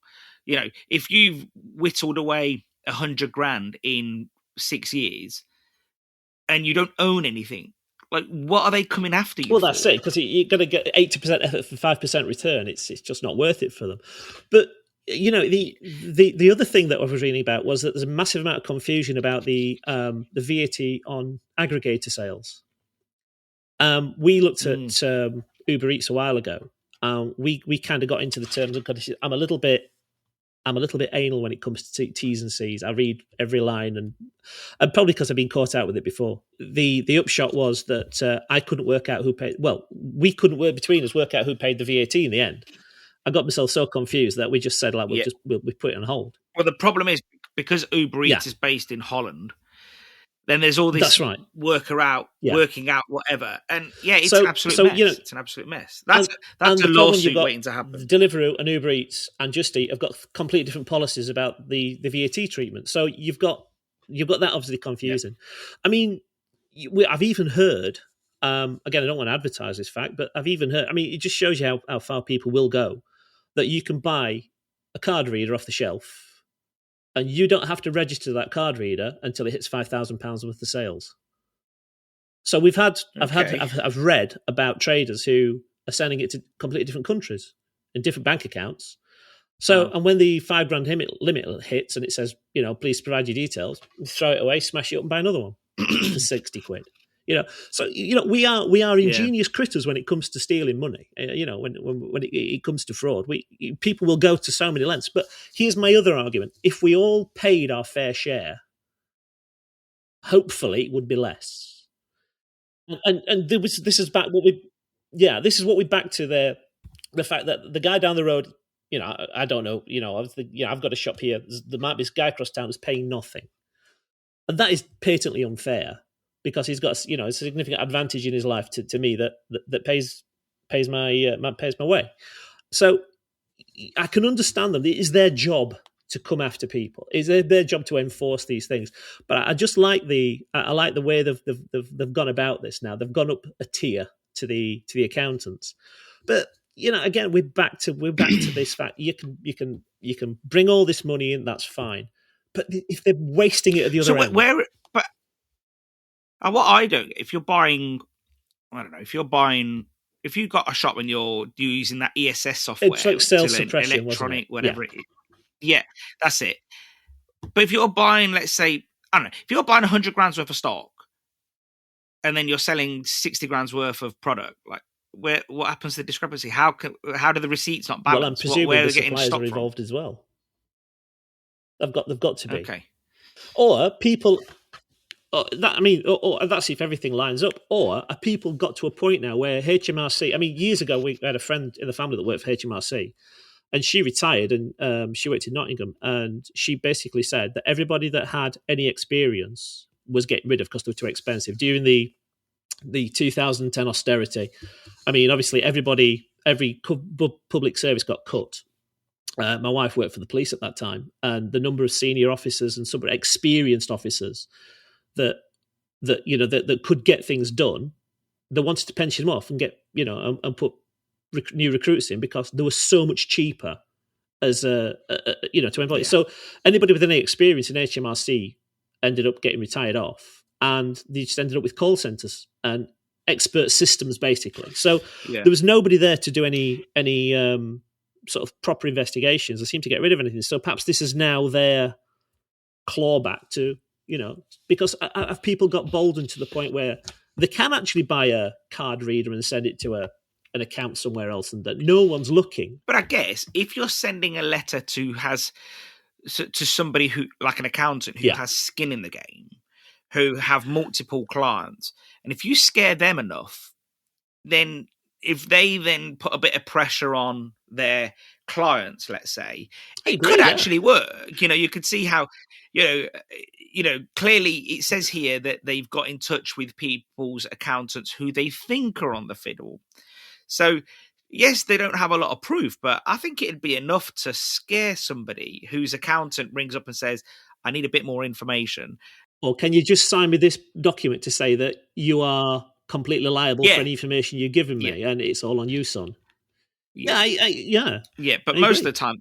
If you've whittled away 100 grand in 6 years and you don't own anything, what are they coming after you? Well, that's it, because you're going to get 80% effort for 5% return. It's just not worth it for them. But the other thing that I was reading about was that there's a massive amount of confusion about the VAT on aggregator sales. We looked at Uber Eats a while ago. We kind of got into the terms and conditions. I'm a little bit anal when it comes to T's and C's. I read every line, and probably because I've been caught out with it before. The upshot was that I couldn't work out who paid. Well, we couldn't work out who paid the VAT in the end. I got myself so confused that we just said, we'll put it on hold. Well, the problem is because Uber Eats is based in Holland, then there's all this working out whatever, and it's an absolute mess. It's an absolute mess. That's a lawsuit waiting to happen. Deliveroo and Uber Eats and Just Eat have got completely different policies about the VAT treatment. So you've got that obviously confusing. I mean, I've even heard. Again, I don't want to advertise this fact, but I've even heard. I mean, it just shows you how far people will go. That you can buy a card reader off the shelf, and you don't have to register that card reader until it hits £5,000 worth of sales. So I've read about traders who are sending it to completely different countries in different bank accounts. So, and when the £5,000 limit hits and it says, please provide your details, you throw it away, smash it up, and buy another one for 60 quid. So we are ingenious critters when it comes to stealing money. When it comes to fraud, people will go to so many lengths. But here's my other argument: if we all paid our fair share, hopefully it would be less. And this is back what we back to the fact that the guy down the road, I don't know, I've got a shop here. There might be this guy across town who's paying nothing, and that is patently unfair. Because he's got a significant advantage in his life to me that pays my way. So I can understand them. It is their job to come after people. It's their job to enforce these things. But I just like I like the way they've gone about this now. They've gone up a tier to the accountants. But again, we're back to this fact. You can bring all this money in, that's fine. But if they're wasting it at the other end, what I do, if you're buying, I don't know, if you've got a shop and you're using that ESS software, it's like sales suppression, electronic, whatever it is. Yeah, that's it. But if you're buying, let's say, I don't know, if you're buying 100 grand's worth of stock and then you're selling 60 grand's worth of product, like what happens to the discrepancy? How do the receipts not balance? Well, I'm presuming where the suppliers are involved as well. They've got to be. Okay. Or people. Or that's if everything lines up. Or are people got to a point now where HMRC? I mean, years ago we had a friend in the family that worked for HMRC, and she retired and she worked in Nottingham, and she basically said that everybody that had any experience was getting rid of because they were too expensive during the 2010 austerity. I mean, obviously every public service got cut. My wife worked for the police at that time, and the number of senior officers and some experienced officers that could get things done, they wanted to pension them off and get and put new recruits in because they were so much cheaper as to employ. Yeah. So anybody with any experience in HMRC ended up getting retired off, and they just ended up with call centres and expert systems basically. So there was nobody there to do any sort of proper investigations. They seem to get rid of anything. So perhaps this is now their clawback to. Because have people got boldened to the point where they can actually buy a card reader and send it to an account somewhere else, and that no one's looking? But I guess if you're sending a letter to somebody who, like an accountant who has skin in the game, who have multiple clients, and if you scare them enough, then if they then put a bit of pressure on their clients, let's say, it could actually work. You could see how, clearly it says here that they've got in touch with people's accountants who they think are on the fiddle. So, yes, they don't have a lot of proof, but I think it'd be enough to scare somebody whose accountant rings up and says, I need a bit more information. Or can you just sign me this document to say that you are completely liable for any information you're giving me, and it's all on you, son? Yeah, but most of the time,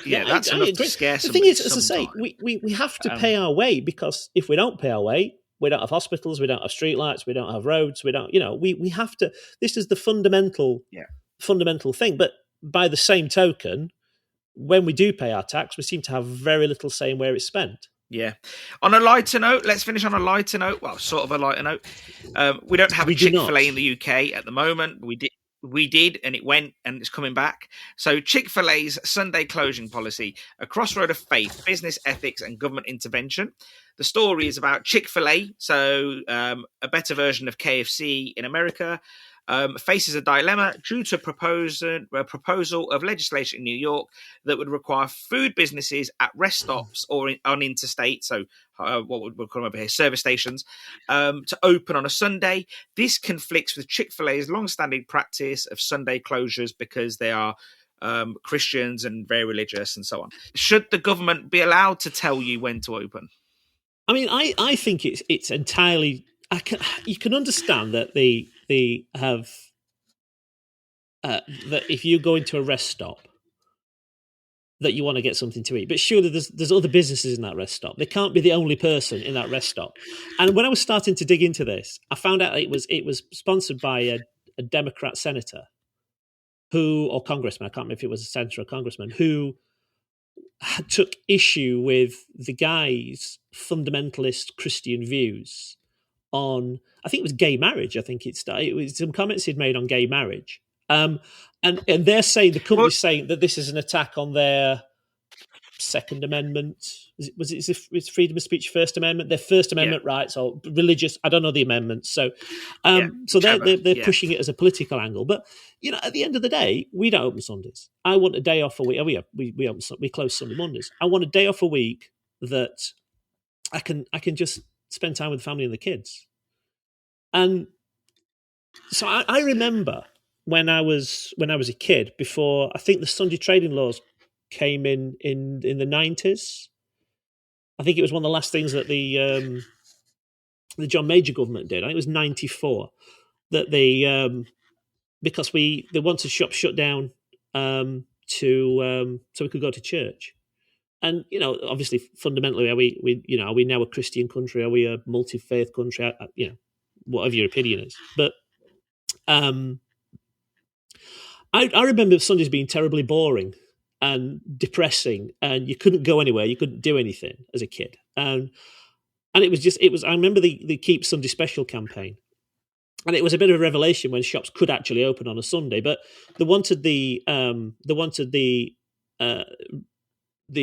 that's enough to scare somebody. The thing is, as I say, we have to pay our way, because if we don't pay our way, we don't have hospitals, we don't have streetlights, we don't have roads, we don't. We have to. This is the fundamental thing. But by the same token, when we do pay our tax, we seem to have very little say in where it's spent. Yeah. On a lighter note, let's finish on a lighter note. Well, sort of a lighter note. We don't have a Chick-fil-A in the UK at the moment. We did, and it went, and it's coming back. So Chick-fil-A's Sunday closing policy, a crossroad of faith, business ethics, and government intervention. The story is about Chick-fil-A, so a better version of KFC in America, faces a dilemma due to a proposal of legislation in New York that would require food businesses at rest stops or on interstate, so what we'll call them over here, service stations, to open on a Sunday. This conflicts with Chick-fil-A's long-standing practice of Sunday closures because they are Christians and very religious and so on. Should the government be allowed to tell you when to open? I mean, I think it's entirely. You can understand that they have that if you go into a rest stop, that you want to get something to eat, but surely there's other businesses in that rest stop. They can't be the only person in that rest stop. And when I was starting to dig into this, I found out it was sponsored by a Democrat senator or congressman. I can't remember if it was a senator or congressman who took issue with the guy's fundamentalist Christian views on, I think it was gay marriage. I think it was some comments he'd made on gay marriage. And they're saying, the company's saying that this is an attack on their Second Amendment. Is freedom of speech First Amendment? Their First Amendment rights or religious? I don't know the amendments. So, they're pushing it as a political angle. But at the end of the day, we don't open Sundays. I want a day off a week. We close Sunday Mondays. I want a day off a week that I can just spend time with the family and the kids. And so I remember when I was a kid, before I think the Sunday trading laws came in the 90s. I think it was one of the last things that the John Major government did. I think it was 94 that they because they wanted shops shut down so we could go to church. And obviously, fundamentally, are we now a Christian country? Are we a multi-faith country? Whatever your opinion is. But I remember Sundays being terribly boring and depressing, and you couldn't go anywhere, you couldn't do anything as a kid, and it was. I remember the Keep Sunday Special campaign, and it was a bit of a revelation when shops could actually open on a Sunday, but they wanted the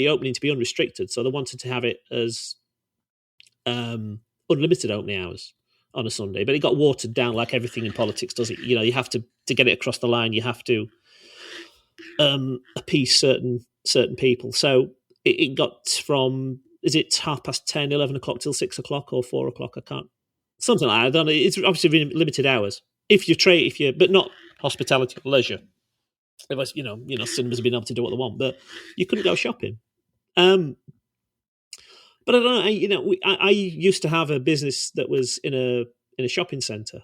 opening to be unrestricted, so they wanted to have it as unlimited opening hours on a Sunday, but it got watered down like everything in politics does. It, you have to get it across the line, you have to appease certain people. So it got from, is it 10:30, 11 o'clock till 6 o'clock or 4 o'clock? I can't, something like that. I don't know. It's obviously limited hours. If you but not hospitality or leisure. Otherwise, cinemas have been able to do what they want, but you couldn't go shopping. But I don't know. I used to have a business that was in a shopping centre.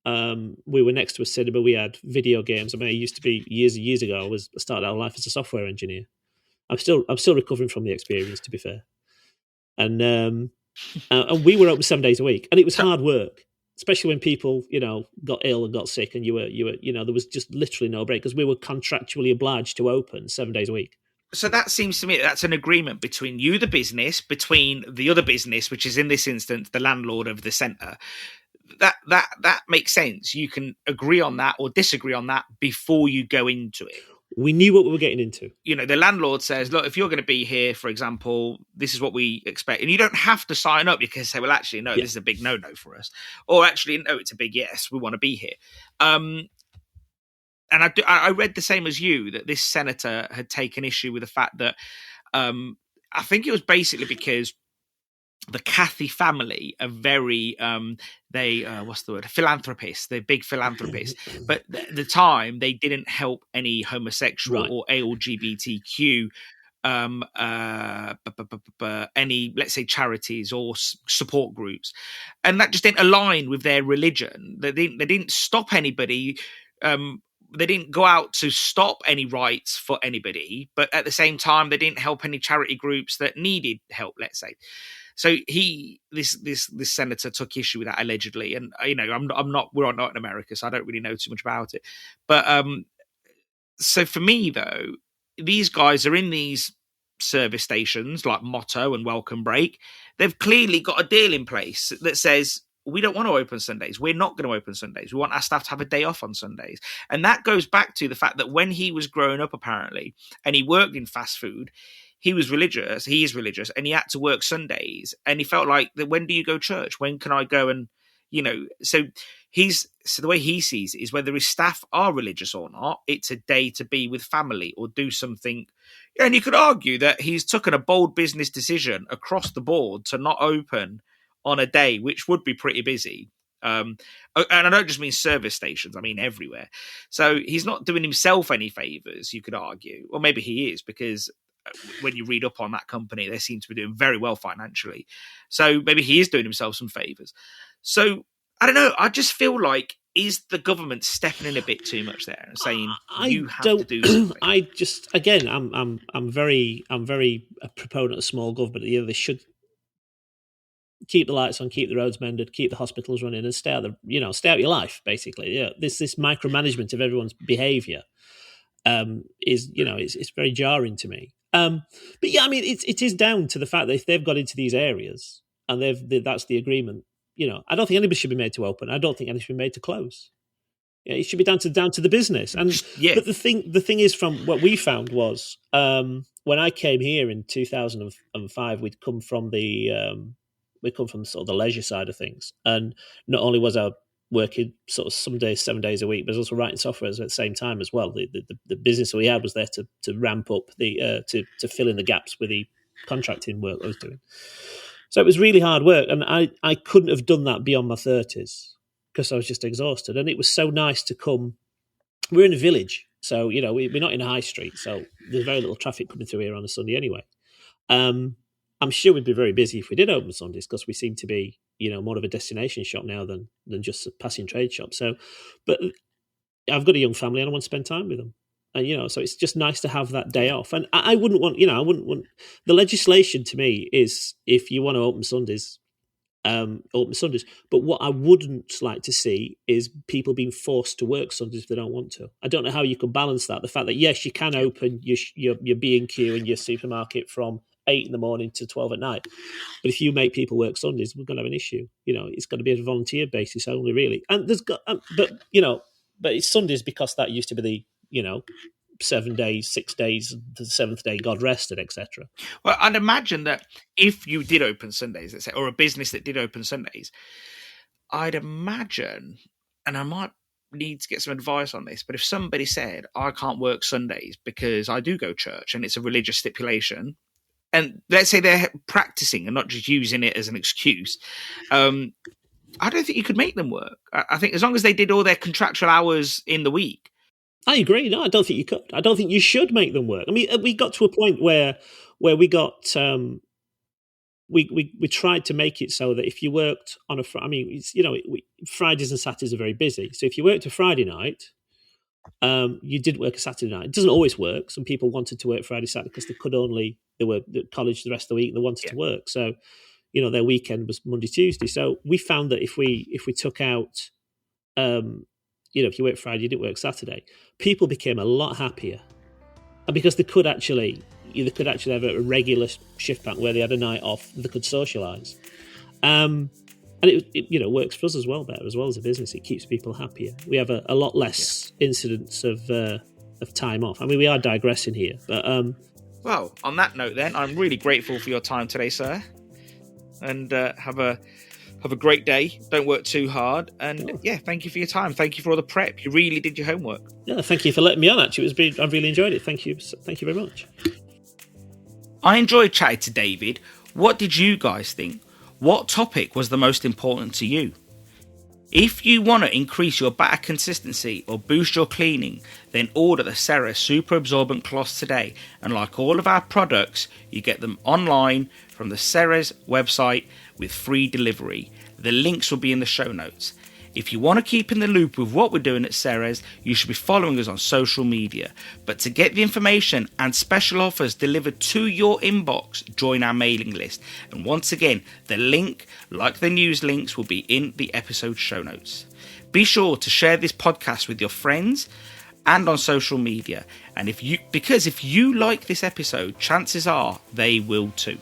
We were next to a cinema. We had video games. I mean, I used to be years and years ago. I started out life as a software engineer. I'm still recovering from the experience, to be fair. And we were open 7 days a week, and it was hard work, especially when people got ill and got sick, and you were there was just literally no break because we were contractually obliged to open 7 days a week. So that seems to me that's an agreement between you, the business, between the other business, which is in this instance the landlord of the centre. That makes sense. You can agree on that or disagree on that before you go into it. We knew what we were getting into. The landlord says, look, if you're going to be here, for example, this is what we expect. And you don't have to sign up. You can say, well, actually, no, This is a big no-no for us. Or actually, no, it's a big yes, we want to be here. And I read the same as you, that this senator had taken issue with the fact that I think it was basically because the Cathy family are very, philanthropists. They're big philanthropists. But at the time, they didn't help any homosexual or LGBTQ, any, let's say, charities or support groups. And that just didn't align with their religion. They didn't stop anybody. They didn't go out to stop any rights for anybody, but at the same time, they didn't help any charity groups that needed help, let's say. So this senator took issue with that allegedly, and we're not in America, so I don't really know too much about it. But so for me though, these guys are in these service stations like Motto and Welcome Break. They've clearly got a deal in place that says, we don't want to open Sundays. We're not going to open Sundays. We want our staff to have a day off on Sundays. And that goes back to the fact that when he was growing up, apparently, and he worked in fast food, he is religious, and he had to work Sundays. And he felt like, when do you go to church? When can I go and, so the way he sees it is whether his staff are religious or not, it's a day to be with family or do something. And you could argue that he's taken a bold business decision across the board to not open on a day which would be pretty busy. And I don't just mean service stations, I mean everywhere. So he's not doing himself any favours, you could argue. Or maybe he is, because when you read up on that company, they seem to be doing very well financially. So maybe he is doing himself some favours. So I don't know. I just feel like, is the government stepping in a bit too much there and saying you have to do something? I'm very a proponent of small government. They should keep the lights on, keep the roads mended, keep the hospitals running, and stay out your life. Basically, this micromanagement of everyone's behaviour is it's very jarring to me. But yeah, I mean, it is down to the fact that if they've got into these areas and that's the agreement. I don't think anybody should be made to open. I don't think anybody should be made to close. It should be down to the business. And but the thing is, from what we found was when I came here in 2005, we'd come from sort of the leisure side of things, and not only was I working sort of some days 7 days a week, but I was also writing software at the same time as well. The business that we had was there to ramp up to fill in the gaps with the contracting work I was doing. So it was really hard work, and I couldn't have done that beyond my 30s because I was just exhausted. And it was so nice to come. We're in a village, So, we're not in a high street, so there's very little traffic coming through here on a Sunday anyway. I'm sure we'd be very busy if we did open Sundays, because we seem to be, more of a destination shop now than just a passing trade shop. So, but I've got a young family and I want to spend time with them. And, so it's just nice to have that day off. And I wouldn't want, the legislation to me is, if you want to open Sundays. But what I wouldn't like to see is people being forced to work Sundays if they don't want to. I don't know how you could balance that. The fact that, yes, you can open your B&Q and your supermarket from 8 in the morning to 12 at night. But if you make people work Sundays, we're going to have an issue. It's got to be a volunteer basis only, really. And but it's Sundays because that used to be the, 7 days, 6 days, the seventh day God rested, etc. Well, I'd imagine that if you did open Sundays, let's say, or a business that did open Sundays, I'd imagine, and I might need to get some advice on this, but if somebody said, I can't work Sundays because I do go to church and it's a religious stipulation, and let's say they're practicing and not just using it as an excuse, I don't think you could make them work. I think as long as they did all their contractual hours in the week. I agree. No, I don't think you could. I don't think you should make them work. I mean, we got to a point where we got we tried to make it so that if you worked on Fridays and Saturdays are very busy. So if you worked a Friday night, you did work a Saturday night. It doesn't always work. Some people wanted to work Friday, Saturday because they were at college the rest of the week and they wanted to work. So, their weekend was Monday, Tuesday. So we found that if we took out, if you work Friday, you didn't work Saturday, people became a lot happier. And because they could actually have a regular shift pattern where they had a night off, they could socialise. And it works for us as well, better, as well as a business. It keeps people happier. We have a lot less incidents of time off. I mean, we are digressing here, but well, on that note, then, I'm really grateful for your time today, sir, and have a great day. Don't work too hard, and thank you for your time. Thank you for all the prep. You really did your homework. Yeah, thank you for letting me on. Actually, I've really enjoyed it. Thank you very much. I enjoyed chatting to David. What did you guys think? What topic was the most important to you? If you want to increase your batter consistency or boost your cleaning, then order the Ceres Super Absorbent Cloths today. And like all of our products, you get them online from the Ceres website with free delivery. The links will be in the show notes. If you want to keep in the loop with what we're doing at Ceres, you should be following us on social media. But to get the information and special offers delivered to your inbox, join our mailing list. And once again, the link, like the news links, will be in the episode show notes. Be sure to share this podcast with your friends and on social media. And if you like this episode, chances are they will too.